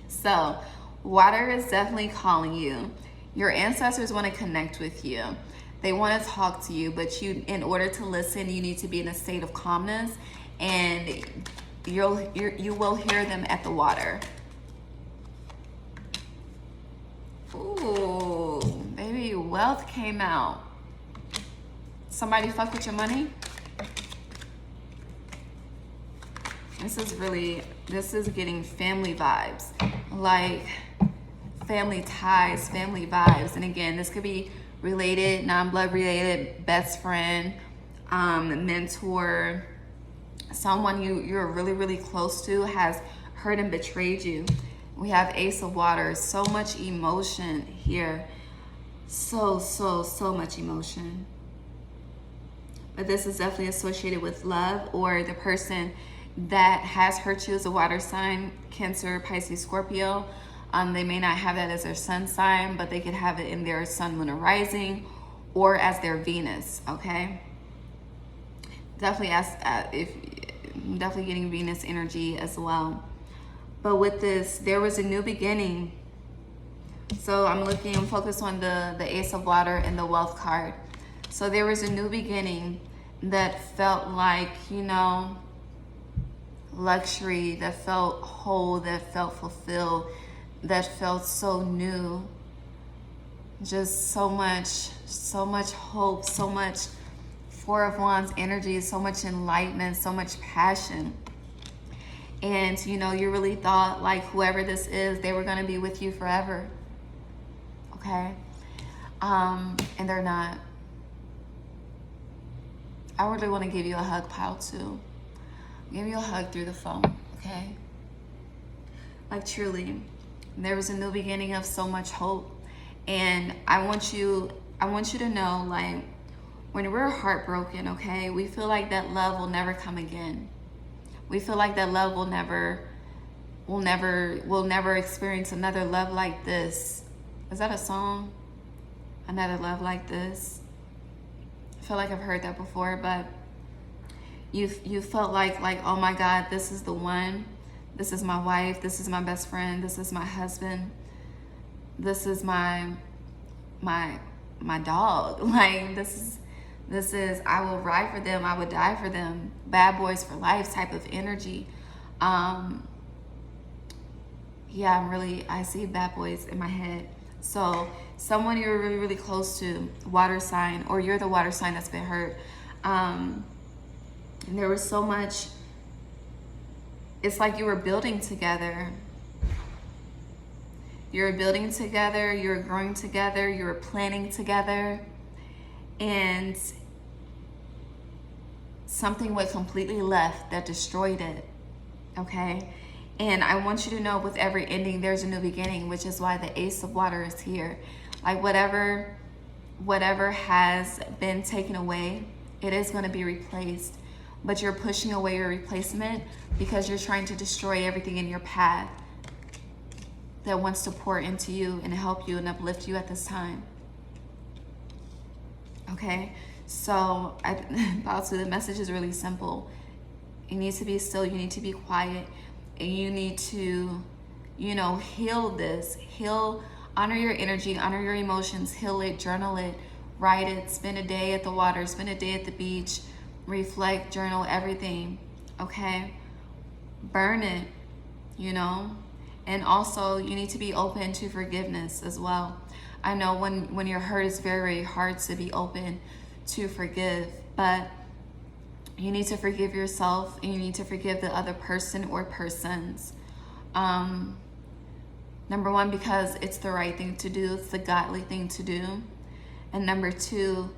So, water is definitely calling you. Your ancestors want to connect with you. They want to talk to you, but in order to listen, you need to be in a state of calmness, and you will hear them at the water. Ooh, baby, wealth came out. Somebody fuck with your money? This is getting family vibes. Like family ties, family vibes. And again, this could be related, non-blood related, best friend, mentor, someone you're really, really close to has hurt and betrayed you. We have Ace of Water, so much emotion here. So much emotion. But this is definitely associated with love, or the person that has hurt you is a water sign, Cancer, Pisces, Scorpio. They may not have that as their sun sign, but they could have it in their sun, moon, or rising, or as their Venus, okay? Definitely definitely getting Venus energy as well. But with this, there was a new beginning. So I'm focused on the Ace of Water and the Wealth card. So there was a new beginning that felt like, you know, luxury, that felt whole, that felt fulfilled, that felt so new. Just so much hope, so much Four of Wands energy, so much enlightenment, so much passion. And, you know, you really thought like whoever this is, they were going to be with you forever. Okay? And they're not. I really want to give you a hug, pile 2. Give you a hug through the phone, okay? Like truly, there was a new beginning of so much hope. And I want you to know, like, when we're heartbroken, okay, we feel like that love will never come again. We feel like that love will never experience another love like this. Is that a song? Another love like this. I feel like I've heard that before, but you felt like, oh my God, this is the one. This is my wife. This is my best friend. This is my husband. This is my dog. Like this is, I will ride for them. I would die for them. Bad boys for life type of energy. Yeah, I see bad boys in my head. So someone you're really, really close to, water sign, or you're the water sign that's been hurt. And there was so much, it's like you were building together. You were building together, you were growing together, you were planning together. And something went completely left that destroyed it, okay? And I want you to know with every ending, there's a new beginning, which is why the Ace of Water is here. Like whatever has been taken away, it is going to be replaced. But you're pushing away your replacement because you're trying to destroy everything in your path that wants to pour into you and help you and uplift you at this time. Okay? So, the message is really simple. You need to be still, you need to be quiet, and you need to, you know, heal this. Heal, honor your energy, honor your emotions, heal it, journal it, write it, spend a day at the water, spend a day at the beach, reflect, journal, everything, okay? Burn it, you know? And also, you need to be open to forgiveness as well. I know when you're hurt, it's very, very hard to be open to forgive, but you need to forgive yourself and you need to forgive the other person or persons. Number one, because it's the right thing to do, it's the godly thing to do. And number two,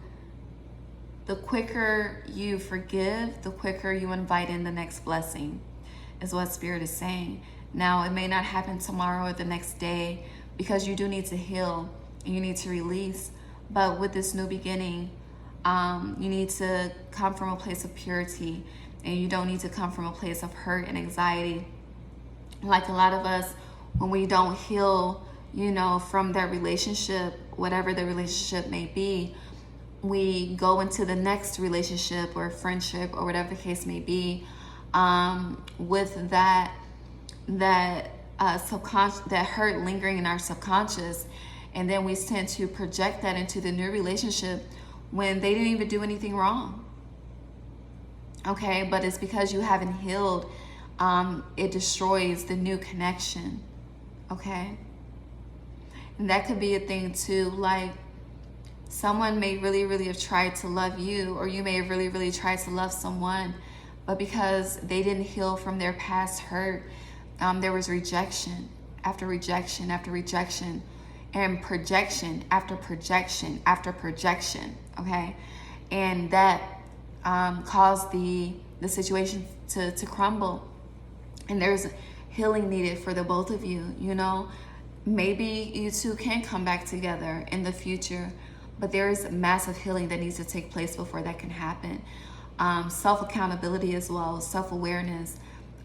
the quicker you forgive, the quicker you invite in the next blessing, is what Spirit is saying. Now, it may not happen tomorrow or the next day because you do need to heal and you need to release. But with this new beginning, you need to come from a place of purity, and you don't need to come from a place of hurt and anxiety. Like a lot of us, when we don't heal, you know, from that relationship, whatever the relationship may be, we go into the next relationship or friendship or whatever the case may be, with that subconscious, that hurt lingering in our subconscious, and then we tend to project that into the new relationship when they didn't even do anything wrong. Okay, but it's because you haven't healed. It destroys the new connection. Okay, and that could be a thing too. Like, someone may really, really have tried to love you, or you may have really, really tried to love someone, but because they didn't heal from their past hurt, there was rejection after rejection after rejection, and projection after projection after projection. Okay, and that caused the situation to crumble. And there's healing needed for the both of you. You know, maybe you two can come back together in the future, but there is massive healing that needs to take place before that can happen. Self-accountability as well, self-awareness,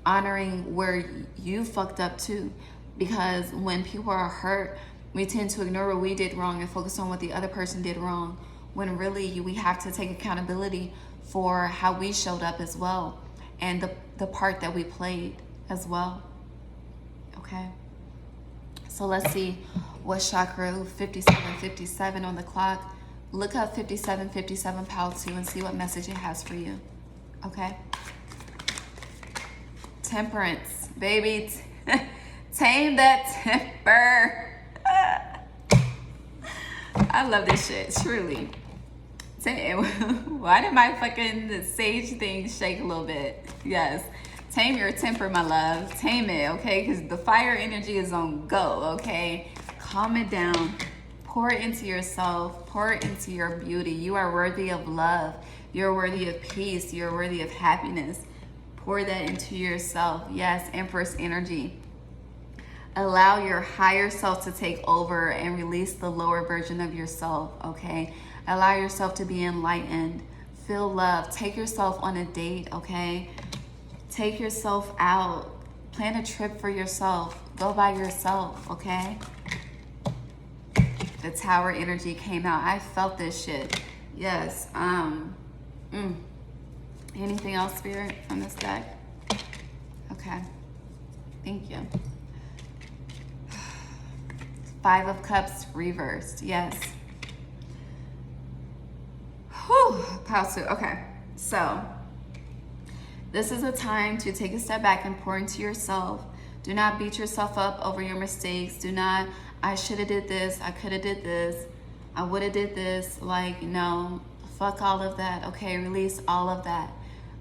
honoring where you fucked up too. Because when people are hurt, we tend to ignore what we did wrong and focus on what the other person did wrong, when really we have to take accountability for how we showed up as well, and the part that we played as well. Okay, so let's see what chakra 5757 on the clock. Look up 5757 Pile 2 and see what message it has for you. Okay, Temperance, baby. Tame that temper. I love this shit, truly. Why did my fucking sage thing shake a little bit? Yes. Tame your temper, my love. Tame it, okay? Because the fire energy is on go, okay? Calm it down. Pour it into yourself. Pour it into your beauty. You are worthy of love. You're worthy of peace. You're worthy of happiness. Pour that into yourself. Yes, Empress energy. Allow your higher self to take over and release the lower version of yourself, okay? Allow yourself to be enlightened. Feel love. Take yourself on a date, okay? Take yourself out. Plan a trip for yourself. Go by yourself, okay? The Tower energy came out. I felt this shit. Yes. Anything else, Spirit, from this deck? Okay. Thank you. 5 of Cups reversed. Yes. Whew. Pile 2. Okay. So, this is a time to take a step back and pour into yourself. Do not beat yourself up over your mistakes. Do not, I should have did this. I could have did this. I would have did this. Like, no. Fuck all of that. Okay. Release all of that.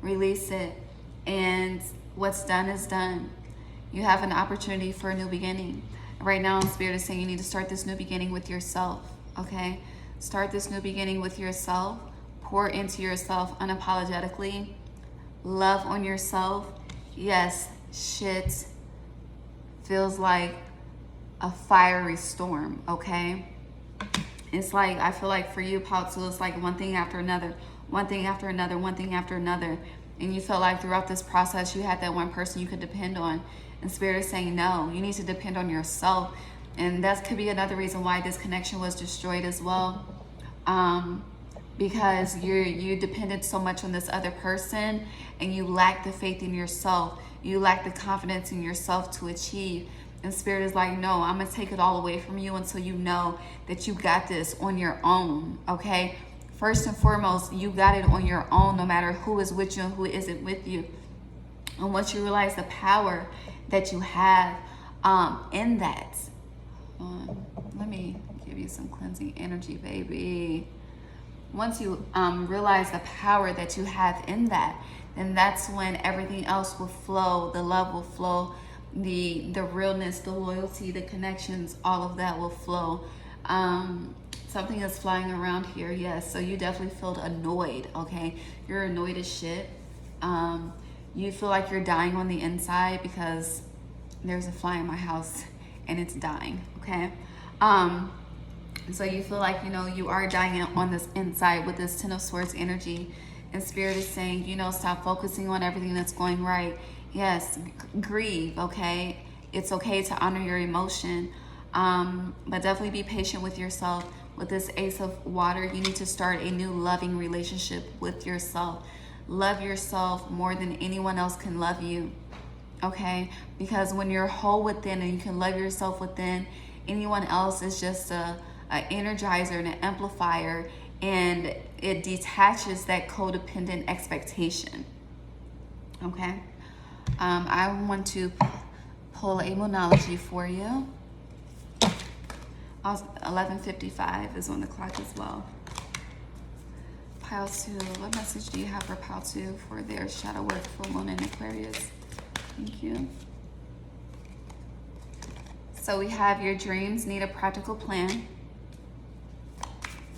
Release it. And what's done is done. You have an opportunity for a new beginning. Right now, Spirit is saying you need to start this new beginning with yourself, okay? Start this new beginning with yourself. pour into yourself unapologetically, love on yourself. Yes, shit feels like a fiery storm, okay? It's like, I feel like for you, Paltu, it's like one thing after another, one thing after another, one thing after another. And you feel like throughout this process, you had that one person you could depend on. And Spirit is saying, no, you need to depend on yourself. And that could be another reason why this connection was destroyed as well. Because you depended so much on this other person, and you lack the faith in yourself. You lack the confidence in yourself to achieve. And Spirit is like, no, I'm going to take it all away from you until you know that you got this on your own, okay? First and foremost, you got it on your own, no matter who is with you and who isn't with you. And once you realize the power that you have in that, let me give you some cleansing energy, baby. Once you realize the power that you have in that, then that's when everything else will flow. The love will flow. The realness, the loyalty, the connections, all of that will flow. Something is flying around here, yes. So you definitely feel annoyed, okay? You're annoyed as shit. You feel like you're dying on the inside because there's a fly in my house and it's dying, okay? So you feel like, you know, you are dying on this inside with this Ten of Swords energy. And Spirit is saying, you know, stop focusing on everything that's going right. Yes, grieve, okay? It's okay to honor your emotion, but definitely be patient with yourself. With this Ace of Water, you need to start a new loving relationship with yourself. Love yourself more than anyone else can love you, okay? Because when you're whole within and you can love yourself within, anyone else is just an energizer and an amplifier, and it detaches that codependent expectation, okay? I want to pull a Moonology for you. 11:55 is on the clock as well. Pile 2, what message do you have for Pile 2 for their shadow work, full moon in Aquarius? Thank you. So we have your dreams need a practical plan.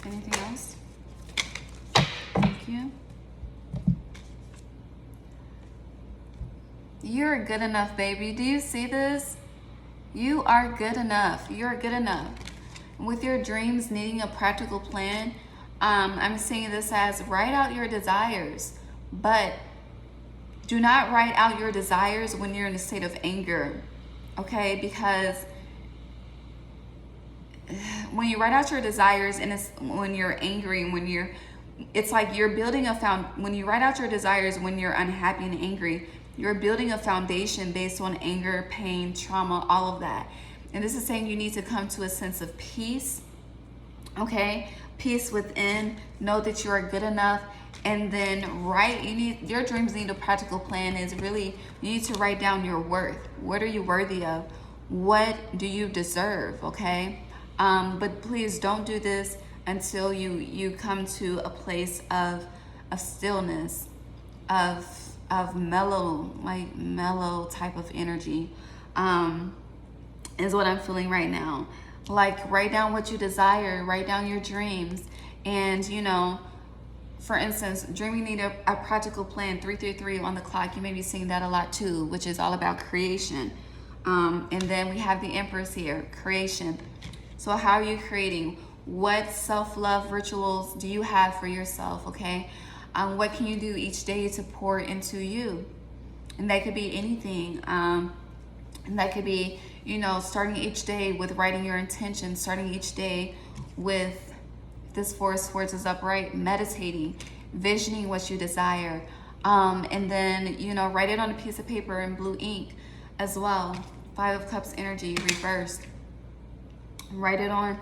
Anything else? Thank you. You're good enough, baby. Do you see this? You are good enough. You're good enough. With your dreams needing a practical plan, I'm seeing this as write out your desires, but do not write out your desires when you're in a state of anger, okay? Because when you write out your desires and it's when you're angry and it's like you're building when you write out your desires when you're unhappy and angry, you're building a foundation based on anger, pain, trauma, all of that. And this is saying you need to come to a sense of peace, okay? Peace within, know that you are good enough, and then your dreams need a practical plan is really, you need to write down your worth. What are you worthy of? What do you deserve, okay? But please don't do this until you come to a place of stillness, of mellow type of energy, is what I'm feeling right now. Like, write down what you desire, write down your dreams. And, you know, for instance, dreaming need a practical plan, 333 on the clock. You may be seeing that a lot too, which is all about creation. And then we have the Empress here, creation. So how are you creating? What self-love rituals do you have for yourself, okay? What can you do each day to pour into you? And that could be anything. And that could be, you know, starting each day with writing your intentions, starting each day with this Four of Swords is upright, meditating, visioning what you desire. And then, you know, write it on a piece of paper in blue ink as well. Five of Cups energy, reversed. Write it on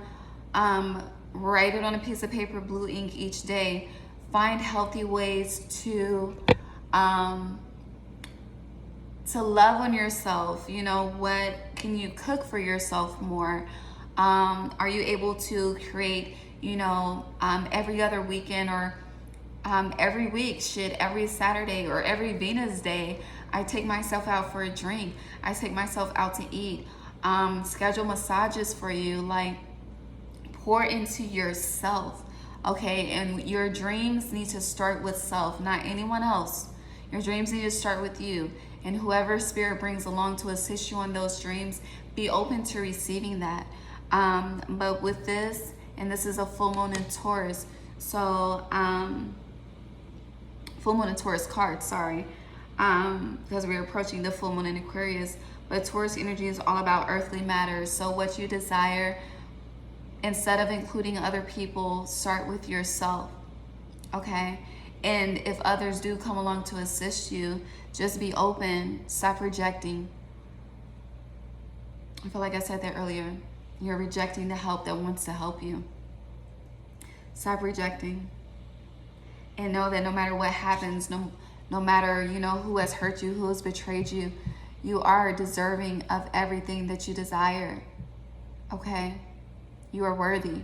a piece of paper, blue ink each day. Find healthy ways to love on yourself. You know, what can you cook for yourself more? Are you able to create, you know, every other weekend or every week, every Saturday or every Venus day, I take myself out for a drink. I take myself out to eat. Schedule massages for you. Like, pour into yourself. Okay, and your dreams need to start with self, not anyone else. Your dreams need to start with you. And whoever spirit brings along to assist you on those dreams, be open to receiving that. But with this, and this is a full moon in Taurus, so full moon in Taurus card, sorry, because we're approaching the full moon in Aquarius. But Taurus energy is all about earthly matters. So what you desire, instead of including other people, start with yourself, okay? And if others do come along to assist you, just be open, stop rejecting. I feel like I said that earlier. You're rejecting the help that wants to help you. Stop rejecting. And know that no matter what happens, no matter, you know, who has hurt you, who has betrayed you, you are deserving of everything that you desire, okay? You are worthy,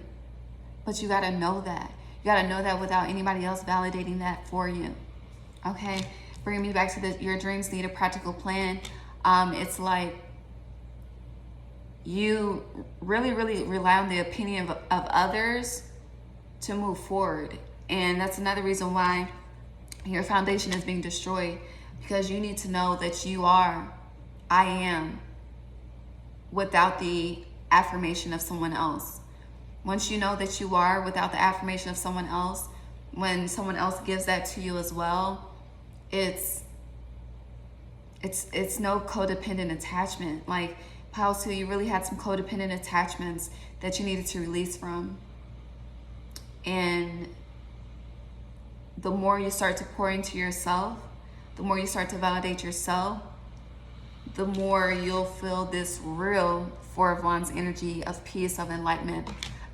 but you gotta know that. You gotta know that without anybody else validating that for you, okay? Bringing me back to this, your dreams need a practical plan. It's like you really, really rely on the opinion of others to move forward. And that's another reason why your foundation is being destroyed, because you need to know that you are, I am, without the affirmation of someone else. Once you know that you are without the affirmation of someone else, when someone else gives that to you as well, it's no codependent attachment. Like, Pile 2, you really had some codependent attachments that you needed to release from. And the more you start to pour into yourself, the more you start to validate yourself, the more you'll feel this real Four of Wands energy of peace, of enlightenment,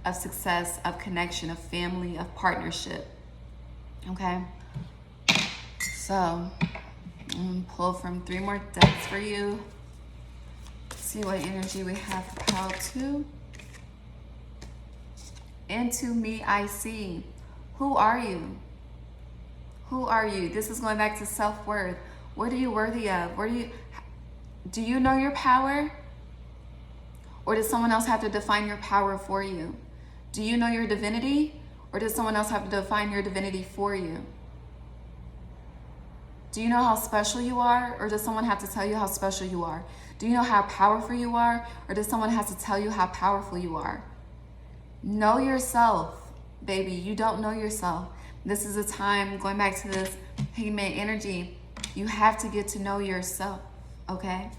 of success, of connection, of family, of partnership. Okay? So, I'm going to pull from 3 more decks for you. See what energy we have for Pile 2. Into me I see. Who are you? Who are you? This is going back to self-worth. What are you worthy of? Do you know your power? Or does someone else have to define your power for you? Do you know your divinity? Or does someone else have to define your divinity for you? Do you know how special you are? Or does someone have to tell you how special you are? Do you know how powerful you are? Or does someone have to tell you how powerful you are? Know yourself, baby. You don't know yourself. This is a time, going back to this pigment energy, you have to get to know yourself, okay?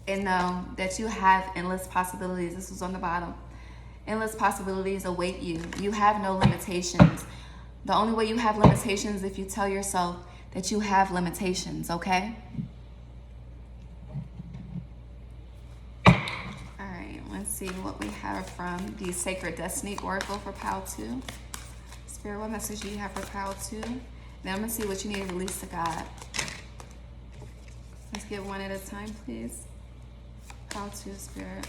And know that you have endless possibilities. This was on the bottom. Endless possibilities await you. You have no limitations. The only way you have limitations is if you tell yourself that you have limitations, okay? Let's see what we have from the Sacred Destiny Oracle for Pile 2. Spirit, what message do you have for Pile 2? Then I'm going to see what you need to release to God. Let's get one at a time, please. Pile 2, Spirit.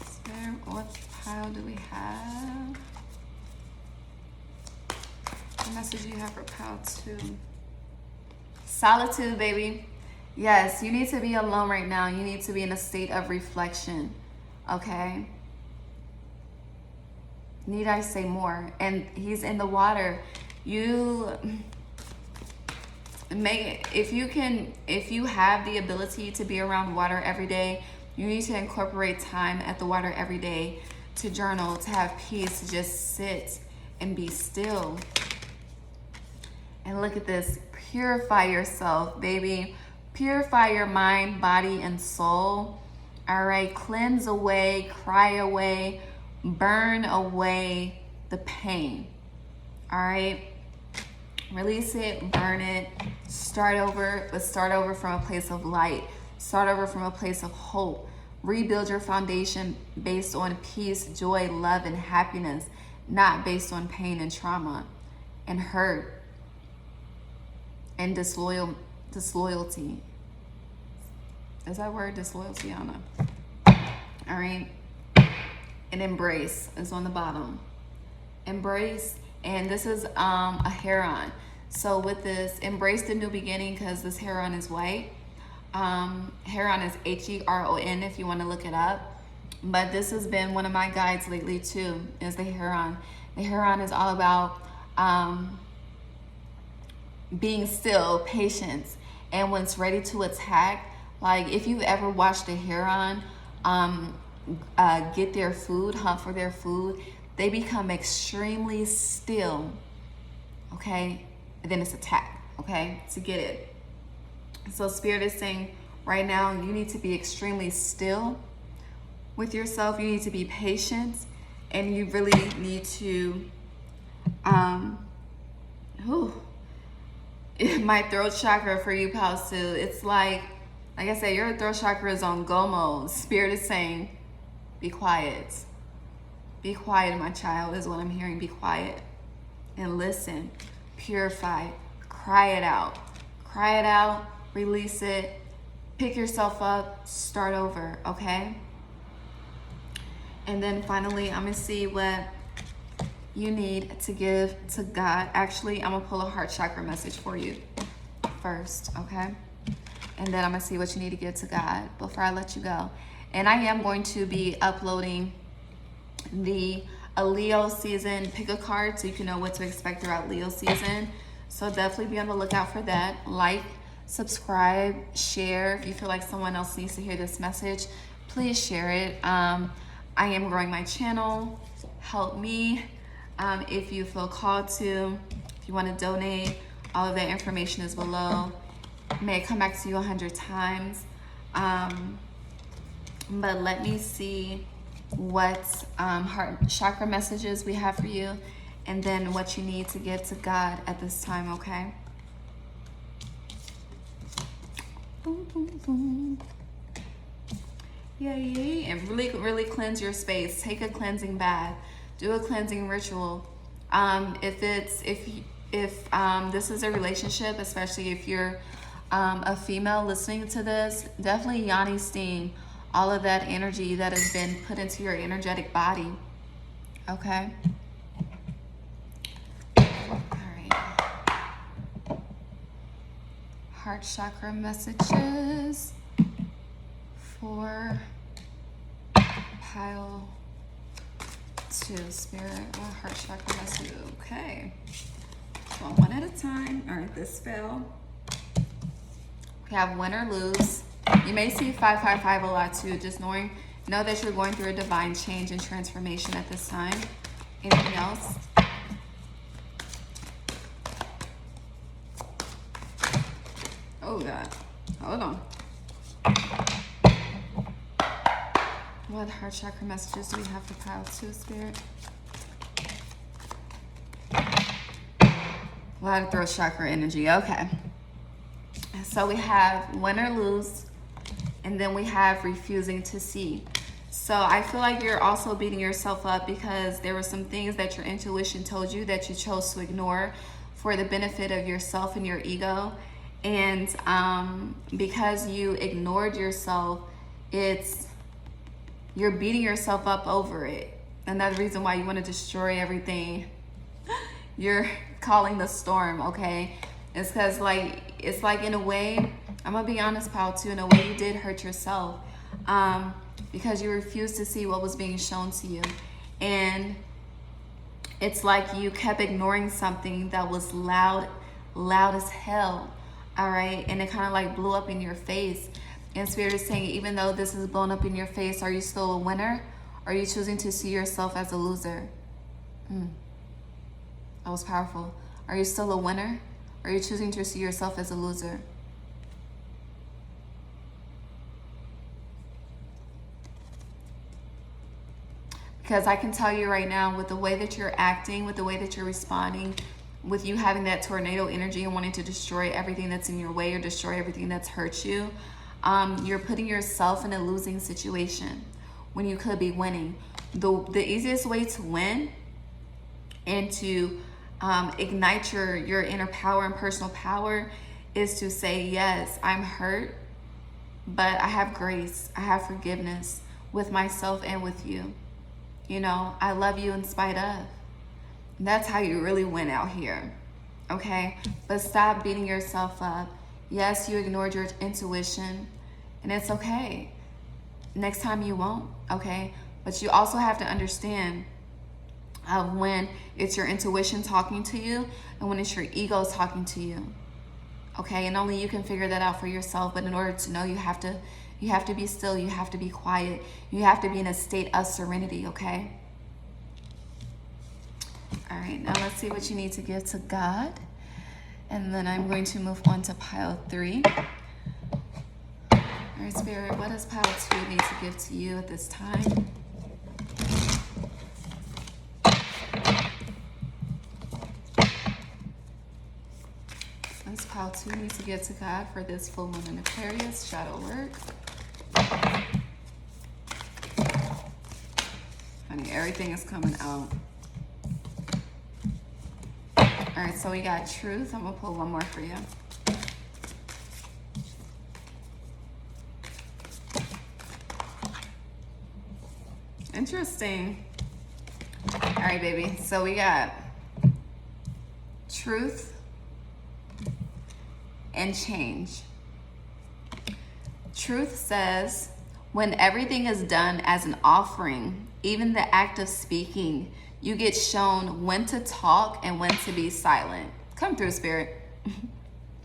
Spirit, what pile do we have? What message do you have for Pile 2? Solitude, baby. Yes, you need to be alone right now. You need to be in a state of reflection, okay? Need I say more? And he's in the water. You may, if you have the ability to be around water every day, you need to incorporate time at the water every day to journal, to have peace, to just sit and be still. And look at this. Purify yourself, baby. Purify your mind, body, and soul. All right, cleanse away, cry away, burn away the pain. All right, release it, burn it, start over, but start over from a place of light. Start over from a place of hope. Rebuild your foundation based on peace, joy, love, and happiness, not based on pain and trauma and hurt and disloyalty. Is that word, disloyalty? I don't know. All right. And embrace is on the bottom. Embrace, and this is a heron. So with this, embrace the new beginning, because this heron is white. Heron is Heron if you want to look it up. But this has been one of my guides lately too, is the Heron. The Heron is all about being still, patience, and when it's ready to attack. Like if you've ever watched a Heron get their food, hunt for their food, they become extremely still, okay? And then it's attack, okay, to get it. So Spirit is saying right now you need to be extremely still with yourself. You need to be patient, and you really need to my throat chakra for you, pals, too. It's like I said, your throat chakra is on go mode. Spirit is saying, be quiet. Be quiet, my child, is what I'm hearing. Be quiet and listen. Purify. Cry it out. Cry it out. Release it. Pick yourself up. Start over, okay? And then finally, I'm going to see what you need to give to God. Actually, I'm going to pull a heart chakra message for you first, okay? And then I'm going to see what you need to give to God before I let you go. And I am going to be uploading the Leo season pick a card so you can know what to expect throughout Leo season. So definitely be on the lookout for that. Like, subscribe, share. If you feel like someone else needs to hear this message, please share it. I am growing my channel. Help me if you feel called to. If you want to donate, all of that information is below. May it come back to you 100 times. But let me see what heart chakra messages we have for you, and then what you need to give to God at this time, okay? Boom, boom, boom. Yay. And really cleanse your space. Take a cleansing bath. Do a cleansing ritual. If this is a relationship, especially if you're a female listening to this, definitely yoni steam all of that energy that has been put into your energetic body, okay? All right. Heart chakra messages for pile 2, Spirit. What heart chakra message? Okay. So one at a time. All right, this fell. We have win or lose. You may see 555 a lot too. Just know that you're going through a divine change and transformation at this time. Anything else? Oh God. Hold on. What heart chakra messages do we have for pile 2, Spirit? A lot of throat chakra energy. Okay. So we have win or lose, and then we have refusing to see. So I feel like you're also beating yourself up because there were some things that your intuition told you that you chose to ignore for the benefit of yourself and your ego. And because you ignored yourself, you're beating yourself up over it. Another reason why you want to destroy everything. You're calling the storm, okay? It's because it's like in a way, I'm gonna be honest, pal, too, in a way you did hurt yourself because you refused to see what was being shown to you. And it's like you kept ignoring something that was loud as hell, all right? And it kind of like blew up in your face. And Spirit is saying, even though this is blown up in your face, are you still a winner? Or are you choosing to see yourself as a loser? That was powerful. Are you still a winner? Or are you choosing to see yourself as a loser? Because I can tell you right now, with the way that you're acting, with the way that you're responding, with you having that tornado energy and wanting to destroy everything that's in your way or destroy everything that's hurt you, you're putting yourself in a losing situation when you could be winning. The easiest way to win and to ignite your inner power and personal power is to say, yes, I'm hurt, but I have grace, I have forgiveness with myself and with you. You know, I love you in spite of. That's how you really win out here, okay? But stop beating yourself up. Yes, you ignored your intuition, and it's okay. Next time you won't, okay? But you also have to understand when it's your intuition talking to you and when it's your ego talking to you, okay? And only you can figure that out for yourself. But in order to know, you have to be still, you have to be quiet, you have to be in a state of serenity, okay? All right, now let's see what you need to give to God. And then I'm going to move on to pile 3. All right, Spirit, what does pile 2 need to give to you at this time? What's pile 2 need to give to God for this full moon in Aquarius shadow work? Honey, everything is coming out. All right, so we got truth. I'm gonna pull one more for you. Interesting. All right, baby. So we got truth and change. Truth says, when everything is done as an offering, even the act of speaking, you get shown when to talk and when to be silent. Come through, Spirit.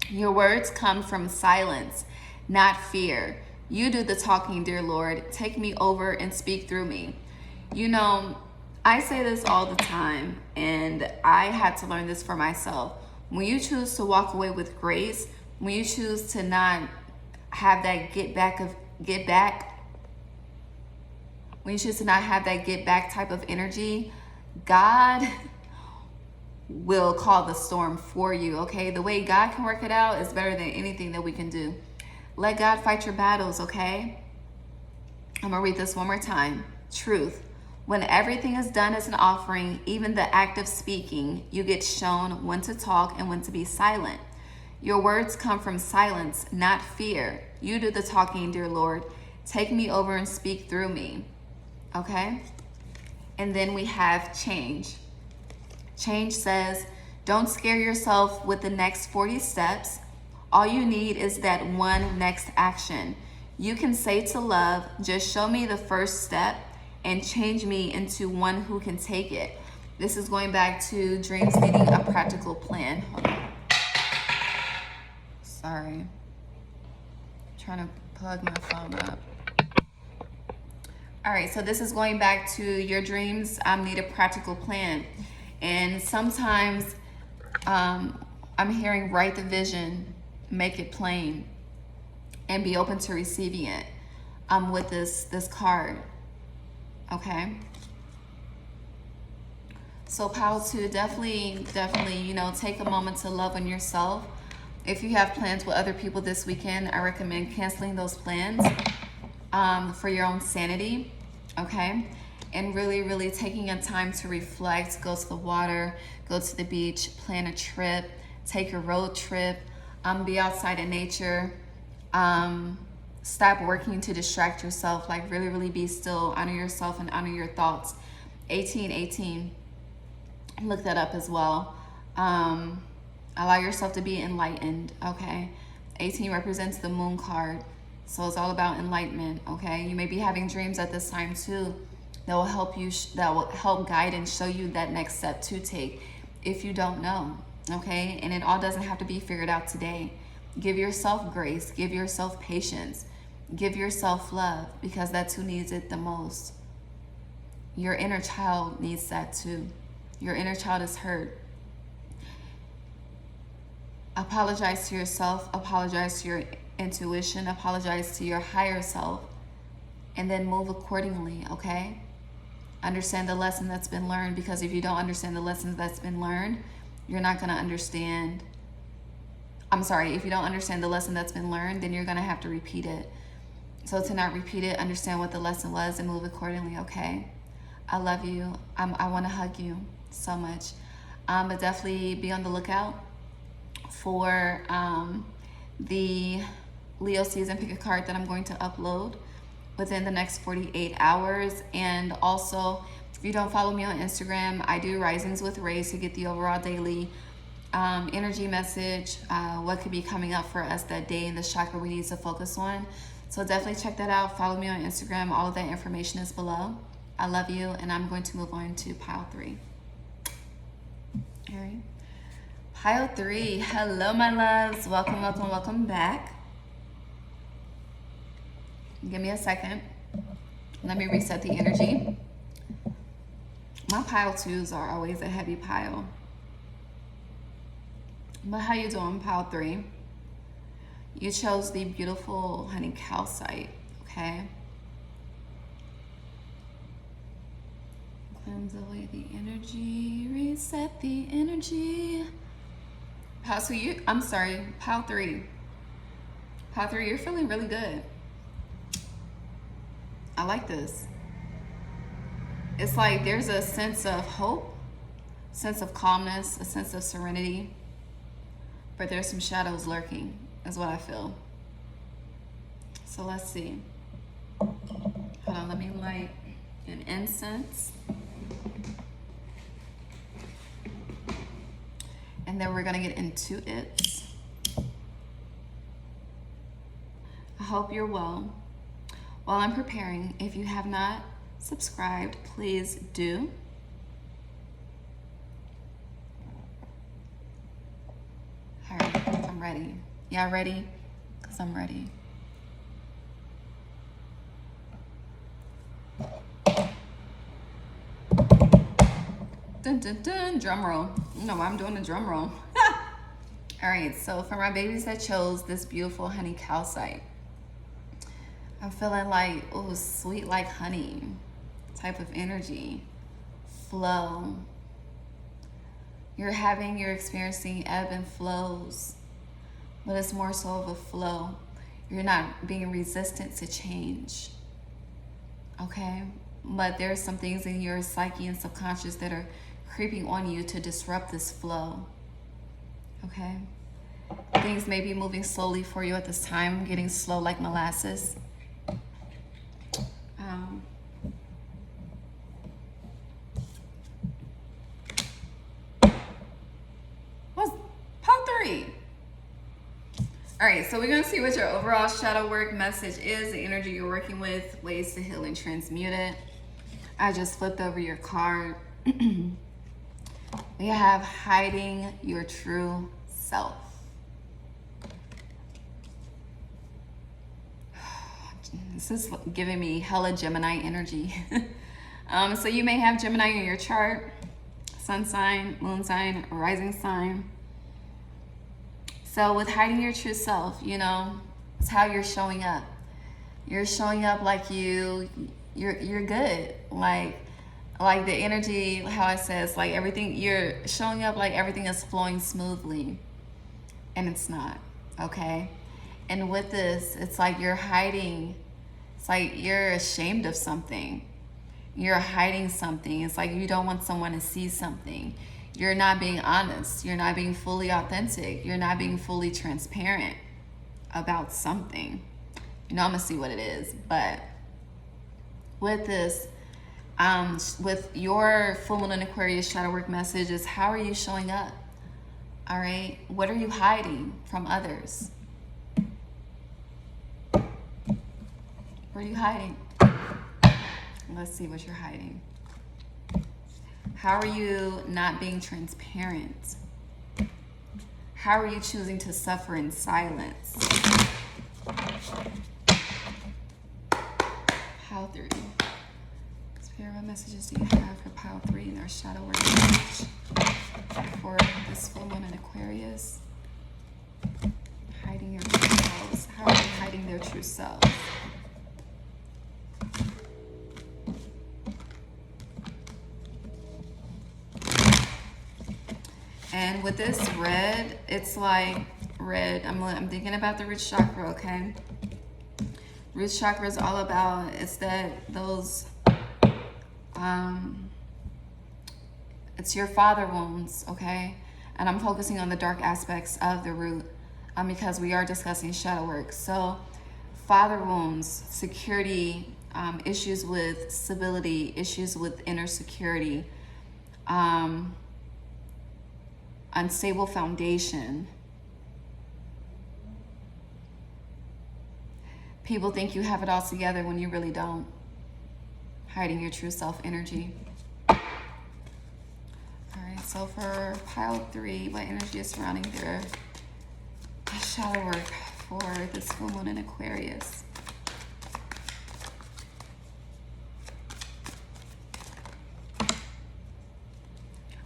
Your words come from silence, not fear. You do the talking, dear Lord. Take me over and speak through me. You know, I say this all the time, and I had to learn this for myself. When you choose to walk away with grace, when you choose to not have that get back, when you choose to not have that get back type of energy, God will call the storm for you, okay? The way God can work it out is better than anything that we can do. Let God fight your battles, okay? I'm gonna read this one more time. Truth. When everything is done as an offering, even the act of speaking, you get shown when to talk and when to be silent. Your words come from silence, not fear. You do the talking, dear Lord. Take me over and speak through me, okay? And then we have change. Change says, don't scare yourself with the next 40 steps. All you need is that one next action. You can say to love, just show me the first step and change me into one who can take it. This is going back to dreams needing a practical plan. Hold on. Sorry. I'm trying to plug my phone up. All right, so this is going back to your dreams need a practical plan. And sometimes I'm hearing write the vision, make it plain, and be open to receiving it with this card, okay? So pile 2, definitely, you know, take a moment to love on yourself. If you have plans with other people this weekend, I recommend canceling those plans for your own sanity, okay? And really taking a time to reflect, go to the water, go to the beach, plan a trip, take a road trip, be outside in nature, stop working to distract yourself, like really be still, honor yourself and honor your thoughts. 1818, look that up as well. Allow yourself to be enlightened, okay? 18 represents the moon card, so it's all about enlightenment, okay? You may be having dreams at this time too that will help you, that will help guide and show you that next step to take if you don't know, okay? And it all doesn't have to be figured out today. Give yourself grace, give yourself patience, give yourself love, because that's who needs it the most. Your inner child needs that too. Your inner child is hurt. Apologize to yourself, apologize to your intuition, apologize to your higher self, and then move accordingly, okay? Understand the lesson that's been learned, because if you don't understand the lessons that's been learned, you're not gonna understand. If you don't understand the lesson that's been learned, then you're gonna have to repeat it. So to not repeat it, understand what the lesson was and move accordingly, okay? I love you. I wanna hug you so much. But definitely be on the lookout for the Leo season pick a card that I'm going to upload within the next 48 hours. And also, if you don't follow me on Instagram, I do Risings with Ray to get the overall daily energy message, what could be coming up for us that day in the chakra we need to focus on. So definitely check that out. Follow me on Instagram. All of that information is below. I love you, and I'm going to move on to pile 3. All right. Pile 3. Hello, my loves. Welcome, welcome, welcome back. Give me a second. Let me reset the energy. My pile 2s are always a heavy pile. But how you doing, pile 3? You chose the beautiful honey calcite, okay? Cleanse away the energy, reset the energy. Pile 2, pile 3. Pile 3, you're feeling really good. I like this. It's like there's a sense of hope, sense of calmness, a sense of serenity, but there's some shadows lurking, is what I feel. So let's see. Hold on, let me light an incense. And then we're gonna get into it. I hope you're well. While I'm preparing, if you have not subscribed, please do. All right, I'm ready. Y'all ready? Because I'm ready. Dun, dun, dun, drum roll. No, I'm doing a drum roll. All right, so for my babies that chose this beautiful honey calcite, I'm feeling like, oh, sweet like honey type of energy, flow. You're experiencing ebb and flows, but it's more so of a flow. You're not being resistant to change, okay? But there's some things in your psyche and subconscious that are creeping on you to disrupt this flow, okay? Things may be moving slowly for you at this time, getting slow like molasses. What's pile 3? All right, so we're gonna see what your overall shadow work message is, the energy you're working with, ways to heal and transmute it. I just flipped over your card. We have hiding your true self. This is giving me hella Gemini energy. So you may have Gemini in your chart, sun sign, moon sign, rising sign. So with hiding your true self, you know, it's how you're showing up. You're showing up like you're good. Like the energy, how it says, like everything, you're showing up like everything is flowing smoothly. And it's not, okay? And with this, it's like you're hiding. It's like you're ashamed of something. You're hiding something. It's like you don't want someone to see something. You're not being honest. You're not being fully authentic. You're not being fully transparent about something. You know, I'm gonna see what it is. But with this, with your full moon in Aquarius shadow work message is, how are you showing up? All right, what are you hiding from others? What are you hiding? Let's see what you're hiding. How are you not being transparent? How are you choosing to suffer in silence? Pile 3. Spirit, what messages do you have for pile 3 in their shadow work message for this full moon in Aquarius? Hiding your true selves. How are you hiding their true selves? And with this red, it's like red. I'm thinking about the root chakra, okay? Root chakra is all about, it's that those, it's your father wounds, okay? And I'm focusing on the dark aspects of the root because we are discussing shadow work. So father wounds, security, issues with stability, issues with inner security, unstable foundation. People think you have it all together when you really don't. Hiding your true self energy. All right, so for pile 3, what energy is surrounding their shadow work for this full moon in Aquarius?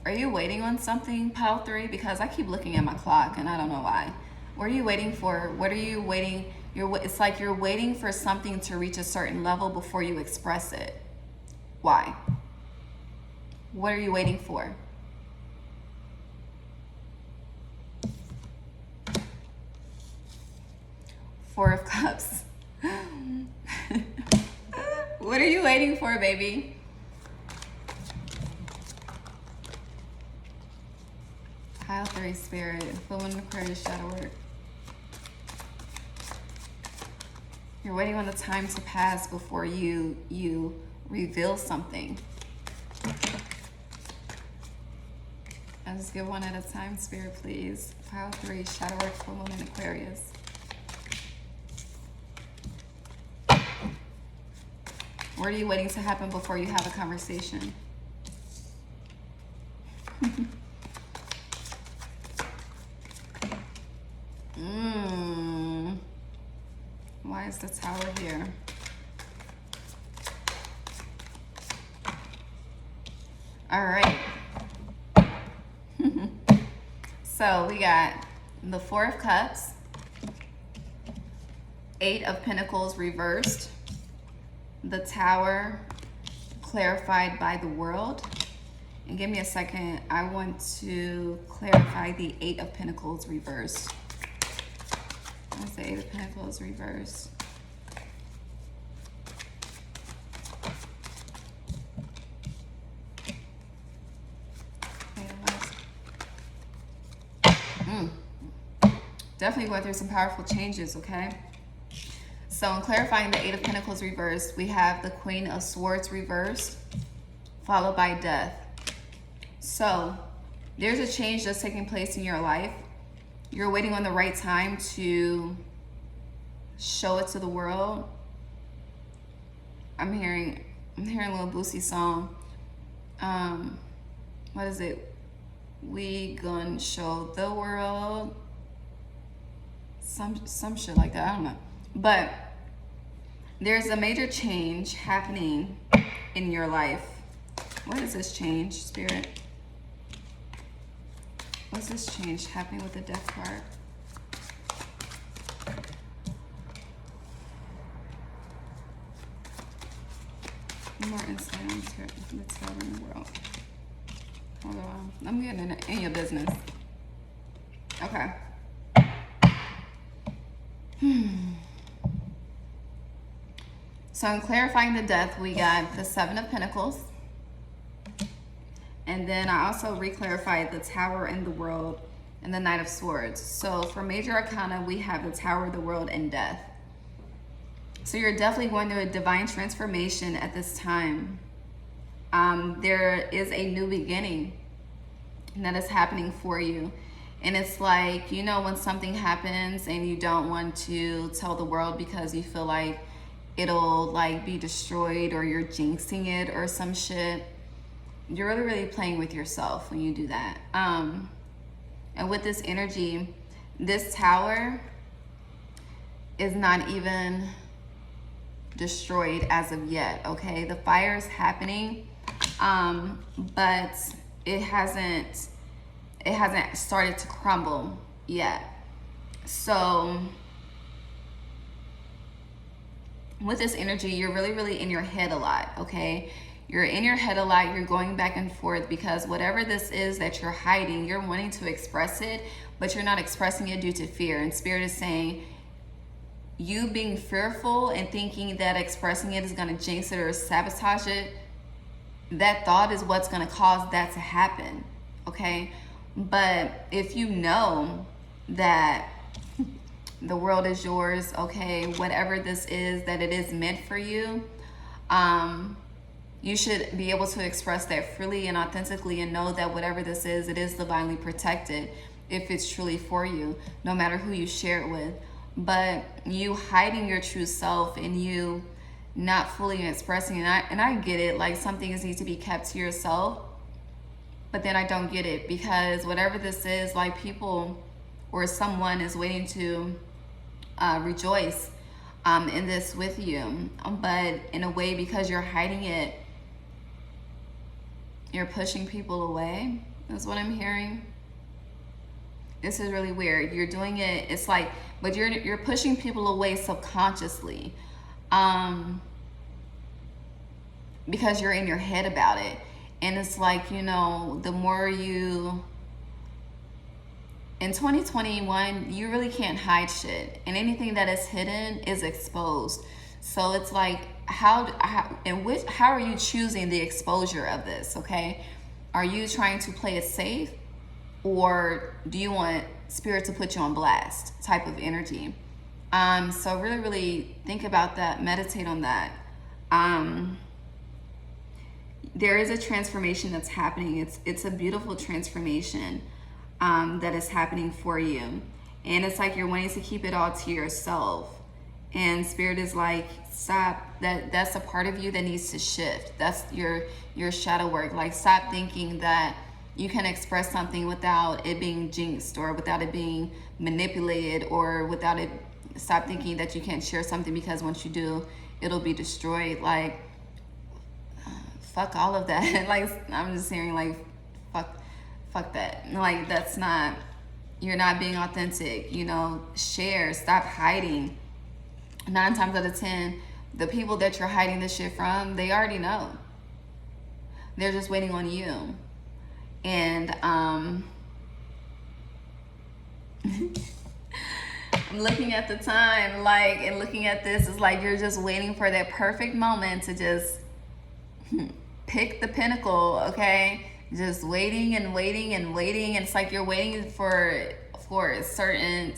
Are you waiting on something, pile 3? Because I keep looking at my clock and I don't know why. What are you waiting for? What are you waiting? It's like you're waiting for something to reach a certain level before you express it. Why? What are you waiting for? Four of Cups. What are you waiting for, baby? Pile 3, Spirit. Full moon Aquarius shadow work. You're waiting on the time to pass before you reveal something. I'll just give one at a time, Spirit, please. Pile 3, shadow work, full moon in Aquarius. What are you waiting to happen before you have a conversation? Why is the Tower here? All right. So we got the Four of Cups, 8 of Pentacles reversed, the Tower clarified by the World. And give me a second. I want to clarify the 8 of Pentacles reversed. What's the 8 of Pentacles reversed? Definitely going through some powerful changes, okay? So in clarifying the 8 of Pentacles reversed, we have the Queen of Swords reversed, followed by death. So there's a change that's taking place in your life. You're waiting on the right time to show it to the world. I'm hearing a little Boosie song. What is it? We gonna show the world. Some shit like that, I don't know. But there's a major change happening in your life. What is this change, Spirit? What's this change happening with the Death card? More insight on the Tower in the world. Hold on. I'm getting in your business. Okay. So in clarifying the death, we got the 7 of Pentacles. And then I also reclarified the Tower and the World and the Knight of Swords. So for major arcana, we have the Tower, the World, and death. So you're definitely going through a divine transformation at this time. There is a new beginning that is happening for you. And it's like, you know, when something happens and you don't want to tell the world because you feel like it'll like be destroyed or you're jinxing it or some shit. You're really, really playing with yourself when you do that. And with this energy, this Tower is not even destroyed as of yet, okay? The fire is happening, but it hasn't started to crumble yet. So with this energy, you're really, really in your head a lot, okay? You're in your head a lot. You're going back and forth because whatever this is that you're hiding, you're wanting to express it, but you're not expressing it due to fear. And Spirit is saying, you being fearful and thinking that expressing it is going to jinx it or sabotage it, that thought is what's going to cause that to happen, okay? But if you know that the world is yours, okay, whatever this is, that it is meant for you, you should be able to express that freely and authentically and know that whatever this is, it is divinely protected if it's truly for you, no matter who you share it with. But you hiding your true self and you not fully expressing it, and I get it, like some things need to be kept to yourself, but then I don't get it, because whatever this is, like people or someone is waiting to rejoice in this with you, but in a way, because you're hiding it, you're pushing people away, is what I'm hearing. This is really weird. You're doing it, it's like, but you're pushing people away subconsciously, because you're in your head about it. And it's like, you know, the more you, in 2021, you really can't hide shit, and anything that is hidden is exposed. So it's like, how are you choosing the exposure of this? Okay, are you trying to play it safe, or do you want spirit to put you on blast type of energy? So really think about that, meditate on that. There is a transformation that's happening. It's a beautiful transformation that is happening for you, and it's like you're wanting to keep it all to yourself. And spirit is like, stop. That's a part of you that needs to shift. That's your shadow work. Like, stop thinking that you can express something without it being jinxed, or without it being manipulated, or without it. Stop thinking that you can't share something because once you do, it'll be destroyed. Like, fuck all of that. Like, I'm just hearing like, fuck that. Like, that's not, you're not being authentic. You know, share. Stop hiding. 9 times out of 10, the people that you're hiding this shit from, they already know. They're just waiting on you. And I'm looking at the time, like, and looking at this, it's like you're just waiting for that perfect moment to just pick the pinnacle, okay? Just waiting and waiting and waiting. And it's like you're waiting for a certain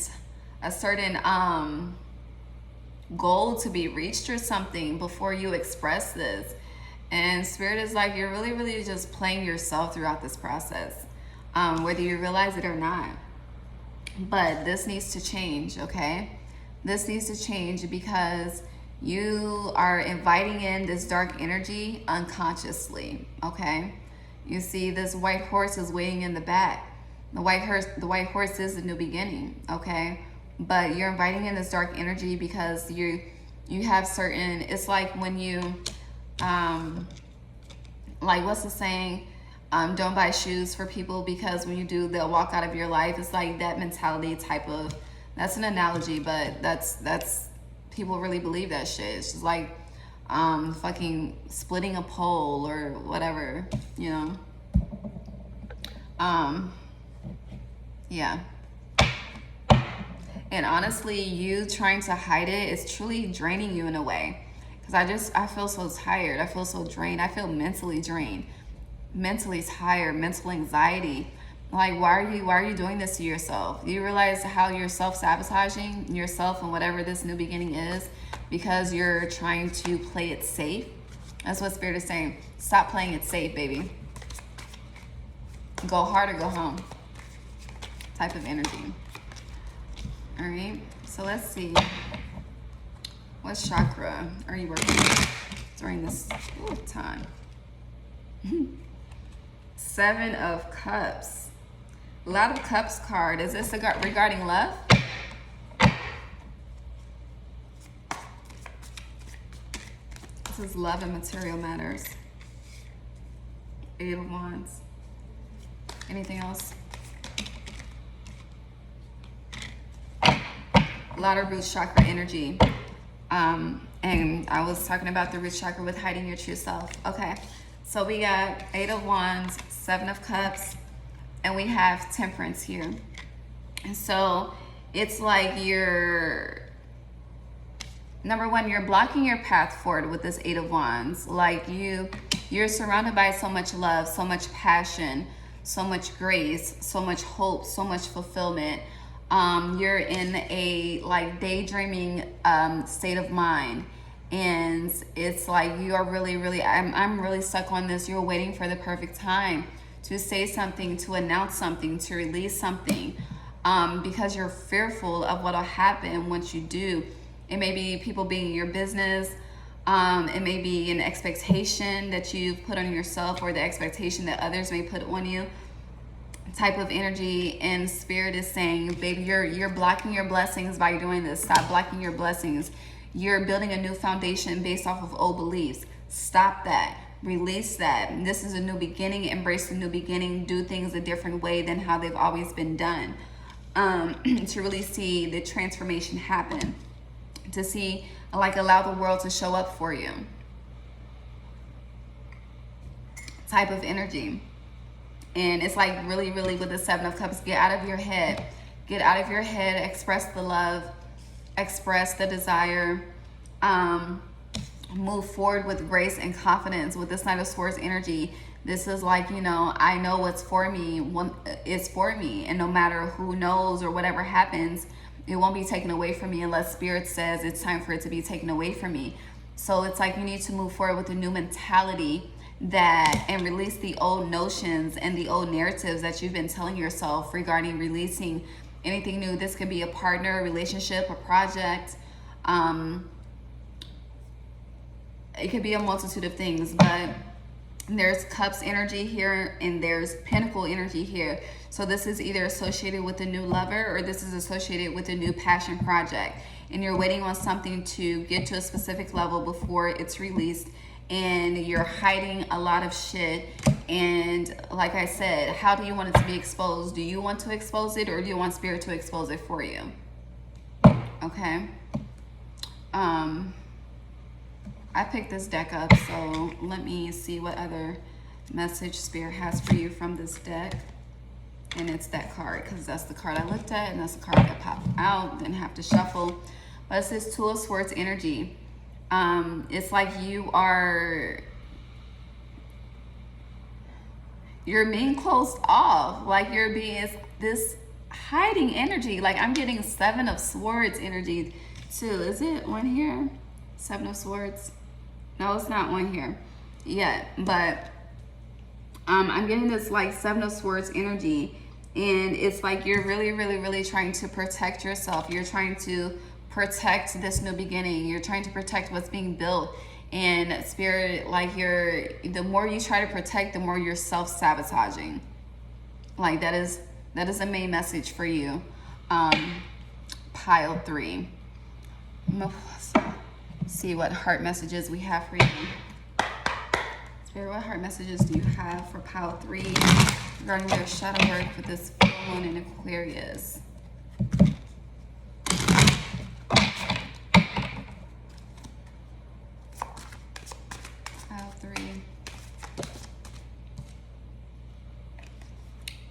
goal to be reached or something before you express this. And spirit is like, you're really just playing yourself throughout this process, whether you realize it or not. But this needs to change, okay? This needs to change, because you are inviting in this dark energy unconsciously, okay? You see, this white horse is waiting in the back. The white horse is the new beginning, okay? But you're inviting in this dark energy because you have certain, it's like when you, like, what's the saying? Don't buy shoes for people, because when you do, they'll walk out of your life. It's like that mentality type of, that's an analogy, but that's people really believe that shit. It's just like fucking splitting a pole or whatever, you know. Yeah. And honestly, you trying to hide it is truly draining you in a way. Because I feel so tired. I feel so drained. I feel mentally drained. Mentally tired. Mental anxiety. Like, why are you doing this to yourself? Do you realize how you're self-sabotaging yourself and whatever this new beginning is? Because you're trying to play it safe. That's what Spirit is saying. Stop playing it safe, baby. Go hard or go home. Type of energy. All right, so let's see. What chakra are you working with during this time? 7 of Cups. A lot of Cups card. Is this regarding love? This is love and material matters. 8 of Wands. Anything else? A lot of root chakra energy. And I was talking about the root chakra with hiding your true self. Okay, so we got 8 of Wands, 7 of Cups, and we have Temperance here. And so it's like number one, you're blocking your path forward with this 8 of Wands. Like you're surrounded by so much love, so much passion, so much grace, so much hope, so much fulfillment. You're in a like daydreaming state of mind, And it's like you are really, I'm really stuck on this. You're waiting for the perfect time to say something, to announce something, to release something, because you're fearful of what'll happen once you do. It may be people being in your business. It may be an expectation that you've put on yourself, or the expectation that others may put on you, type of energy. And Spirit is saying, baby, you're blocking your blessings by doing this. Stop blocking your blessings. You're building a new foundation based off of old beliefs. Stop that. Release that. This is a new beginning. Embrace the new beginning. Do things a different way than how they've always been done. To really see the transformation happen. To see, like, allow the world to show up for you. Type of energy. And it's like really with the Seven of Cups, get out of your head. Get out of your head. Express the love. Express the desire. Move forward with grace and confidence. With this Knight of Swords energy, this is like, you know, I know what's for me is for me, and no matter who knows or whatever happens, it won't be taken away from me unless Spirit says it's time for it to be taken away from me. So it's like you need to move forward with a new mentality and release the old notions and the old narratives that you've been telling yourself regarding releasing anything new. This could be a partner, a relationship, a project. It could be a multitude of things, but there's Cups energy here and there's Pentacle energy here. So this is either associated with a new lover, or this is associated with a new passion project. And you're waiting on something to get to a specific level before it's released. And you're hiding a lot of shit. And like I said, how do you want it to be exposed? Do you want to expose it, or do you want Spirit to expose it for you? Okay. I picked this deck up, so let me see what other message Spirit has for you from this deck. And it's that card, because that's the card I looked at, and that's the card that popped out. Didn't have to shuffle. But it says Two of Swords energy. It's like you're being closed off. Like you're being this hiding energy. Like I'm getting Seven of Swords energy too. Is it one here? Seven of Swords? No, it's not one here yet. But I'm getting this like Seven of Swords energy. And it's like you're really trying to protect yourself. You're trying to protect this new beginning. You're trying to protect what's being built. And Spirit, like the more you try to protect, the more you're self-sabotaging. Like that is the main message for you. Pile 3. Let's see what heart messages we have for you. Spirit, what heart messages do you have for Pile 3 regarding your shadow work for this full moon in Aquarius? Pile 3.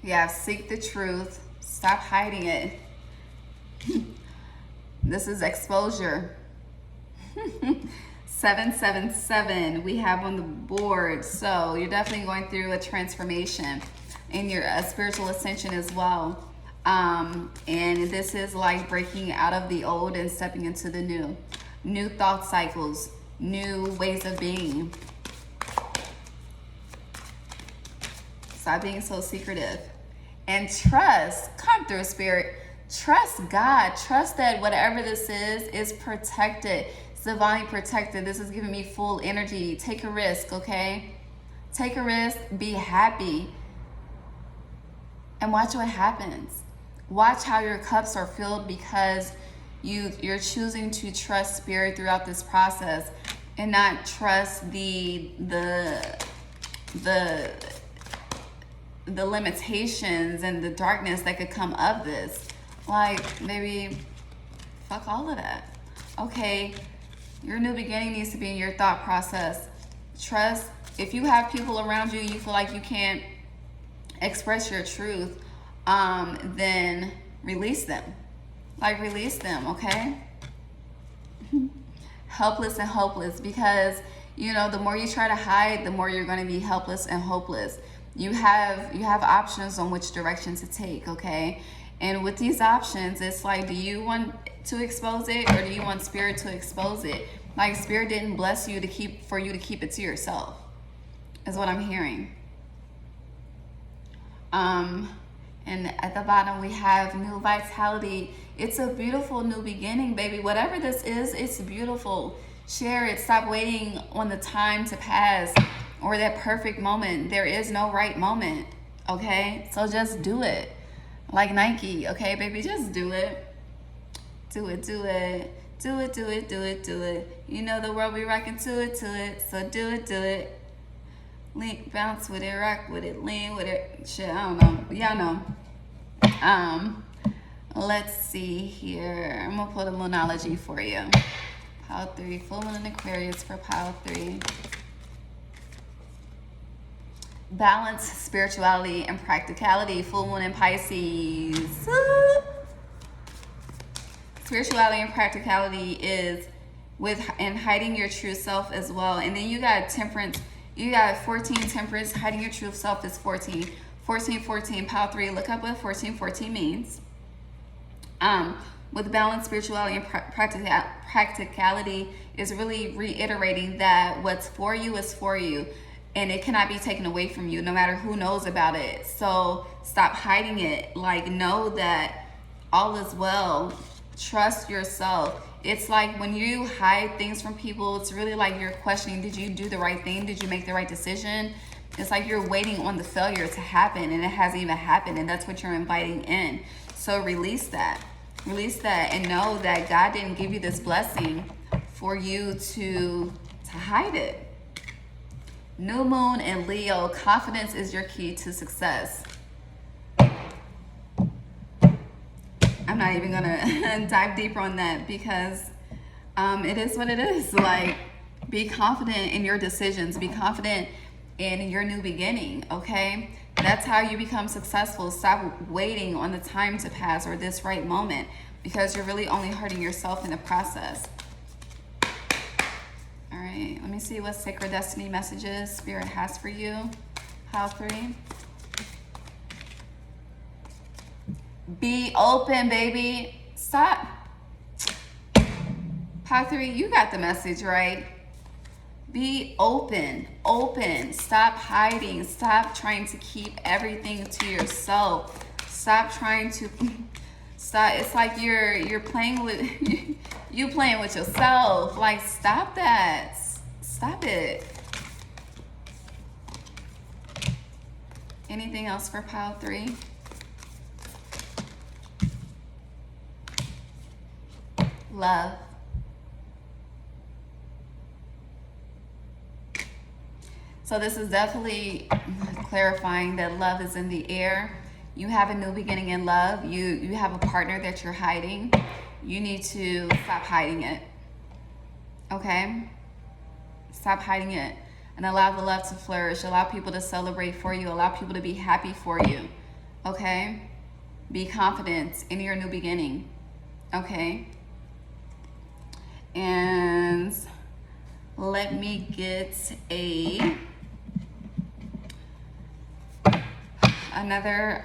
Yeah, seek the truth. Stop hiding it. This is exposure. 777 we have on the board. So you're definitely going through a transformation in your spiritual ascension as well. And this is like breaking out of the old and stepping into the new. New thought cycles, new ways of being. Stop being so secretive. And trust. Come through, Spirit. Trust God. Trust that whatever this is protected. It's divinely protected. This is giving me full energy. Take a risk, okay? Take a risk. Be happy. And watch what happens. Watch how your cups are filled, because you're choosing to trust Spirit throughout this process and not trust the limitations and the darkness that could come of this. Like, maybe fuck all of that. Okay, your new beginning needs to be in your thought process. Trust. If you have people around you, you feel like you can't express your truth, then release them. Like, release them, okay? Helpless and hopeless, because, you know, the more you try to hide, the more you're going to be helpless and hopeless. You have options on which direction to take, okay? And with these options, it's like, do you want to expose it, or do you want Spirit to expose it? Like Spirit didn't bless you for you to keep it to yourself, is what I'm hearing. And at the bottom we have new vitality. It's a beautiful new beginning, baby. Whatever this is, it's beautiful. Share it. Stop waiting on the time to pass or that perfect moment. There is no right moment, okay? So just do it. Like Nike, okay, baby? Just do it. Do it, do it. Do it, do it, do it, do it. You know the world be rocking to it. So do it, do it. Lean, bounce with it, rock with it, lean with it. Shit, I don't know. Y'all know. Let's see here. I'm gonna put a moonology for you. Pile 3, full moon in Aquarius for pile 3. Balance, spirituality, and practicality. Full moon in Pisces. Spirituality and practicality is and hiding your true self as well. And then you got temperance. You got 14, temperance. Hiding your true self is 14. 14, pile 3. Look up what 14 means. With balance, spirituality, and practicality is really reiterating that what's for you is for you. And it cannot be taken away from you, no matter who knows about it. So stop hiding it. Like, know that all is well. Trust yourself. It's like when you hide things from people, it's really like you're questioning, did you do the right thing? Did you make the right decision? It's like you're waiting on the failure to happen, and it hasn't even happened, and that's what you're inviting in. So release that. Release that and know that God didn't give you this blessing for you to hide it. New moon in Leo, confidence is your key to success. I'm not even gonna dive deeper on that because it is what it is. Like, be confident in your decisions. Be confident in your new beginning, okay? That's how you become successful. Stop waiting on the time to pass or this right moment, because you're really only hurting yourself in the process. All right, let me see what Sacred Destiny messages Spirit has for you. Pile 3. Be open, baby. Stop. Pile 3, you got the message, right? Be open. Open. Stop hiding. Stop trying to keep everything to yourself. Stop trying to... Stop. It's like you're playing with... you playing with yourself. Like, stop that. Stop it. Anything else for pile 3? Love. So this is definitely clarifying that love is in the air. You have a new beginning in love. You have a partner that you're hiding. You need to stop hiding it. Okay? Stop hiding it and allow the love to flourish. Allow people to celebrate for you. Allow people to be happy for you. Okay? Be confident in your new beginning. Okay? And let me get another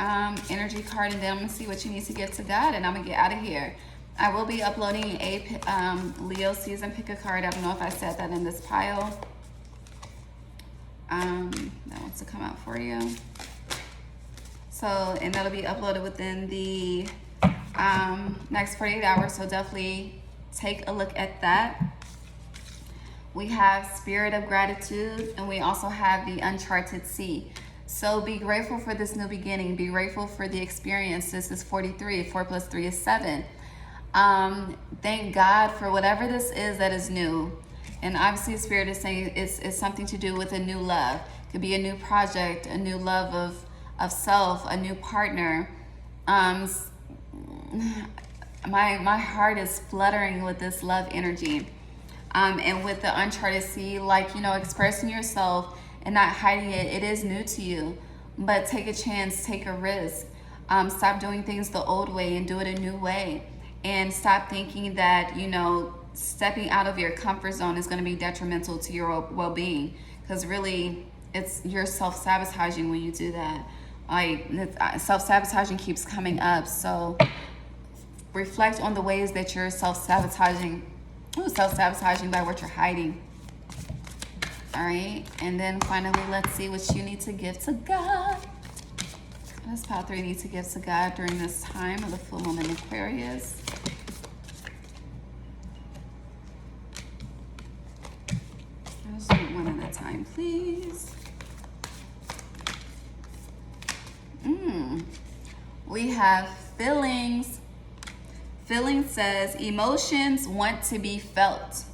energy card, and then I'm gonna see what you need to give to God, and I'm gonna get out of here. I will be uploading a Leo season pick a card. I don't know if I said that in this pile. That wants to come out for you. So, and that'll be uploaded within the next 48 hours. So definitely take a look at that. We have Spirit of Gratitude, and we also have the Uncharted Sea. So be grateful for this new beginning. Be grateful for the experience. This is 43. 4 plus 3 is 7. Thank God for whatever this is that is new. And obviously Spirit is saying it's something to do with a new love. It could be a new project, a new love of self, a new partner. My heart is fluttering with this love energy. And with the Uncharted Sea, like, you know, expressing yourself and not hiding it. It is new to you, but take a chance, take a risk. Stop doing things the old way and do it a new way. And stop thinking that, you know, stepping out of your comfort zone is going to be detrimental to your well-being. Because really, you're self-sabotaging when you do that. Like, self-sabotaging keeps coming up. So reflect on the ways that you're self-sabotaging Ooh, self-sabotaging by what you're hiding. All right, and then finally, let's see what you need to give to God. What does pile 3 need to give to God during this time of the full moon in Aquarius? I just want one at a time, please. We have feelings. Feeling says emotions want to be felt.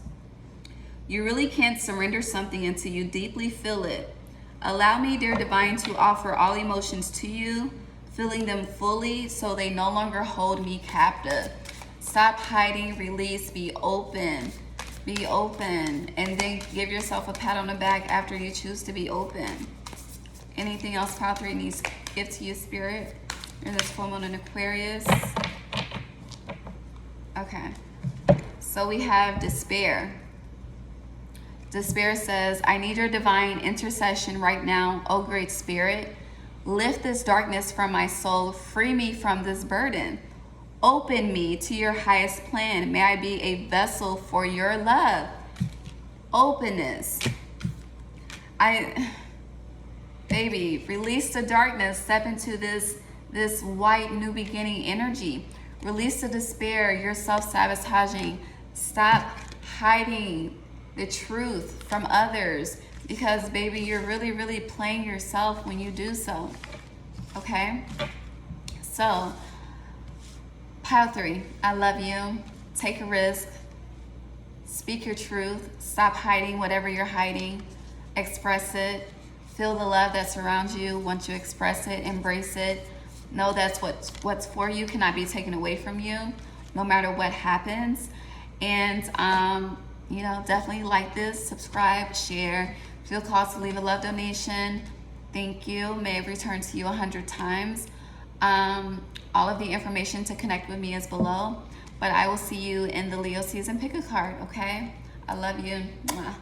You really can't surrender something until you deeply feel it. Allow me, dear divine, to offer all emotions to you, feeling them fully so they no longer hold me captive. Stop hiding, release, be open. Be open. And then give yourself a pat on the back after you choose to be open. Anything else pile 3 needs to give to you, Spirit? During this full moon in Aquarius. Okay. So we have despair. Despair says, I need your divine intercession right now, oh great Spirit. Lift this darkness from my soul. Free me from this burden. Open me to your highest plan. May I be a vessel for your love. Openness. Baby, release the darkness. Step into this white new beginning energy. Release the despair. You're self-sabotaging. Stop hiding the truth from others, because baby, you're really, really playing yourself when you do so. Okay? So, pile 3, I love you. Take a risk. Speak your truth. Stop hiding whatever you're hiding. Express it. Feel the love that surrounds you. Once you express it, embrace it. Know that's what's for you cannot be taken away from you, no matter what happens. And you know, definitely like this, subscribe, share. Feel called to leave a love donation. Thank you. May it return to you 100 times. All of the information to connect with me is below. But I will see you in the Leo season. Pick a card, okay? I love you. Mwah.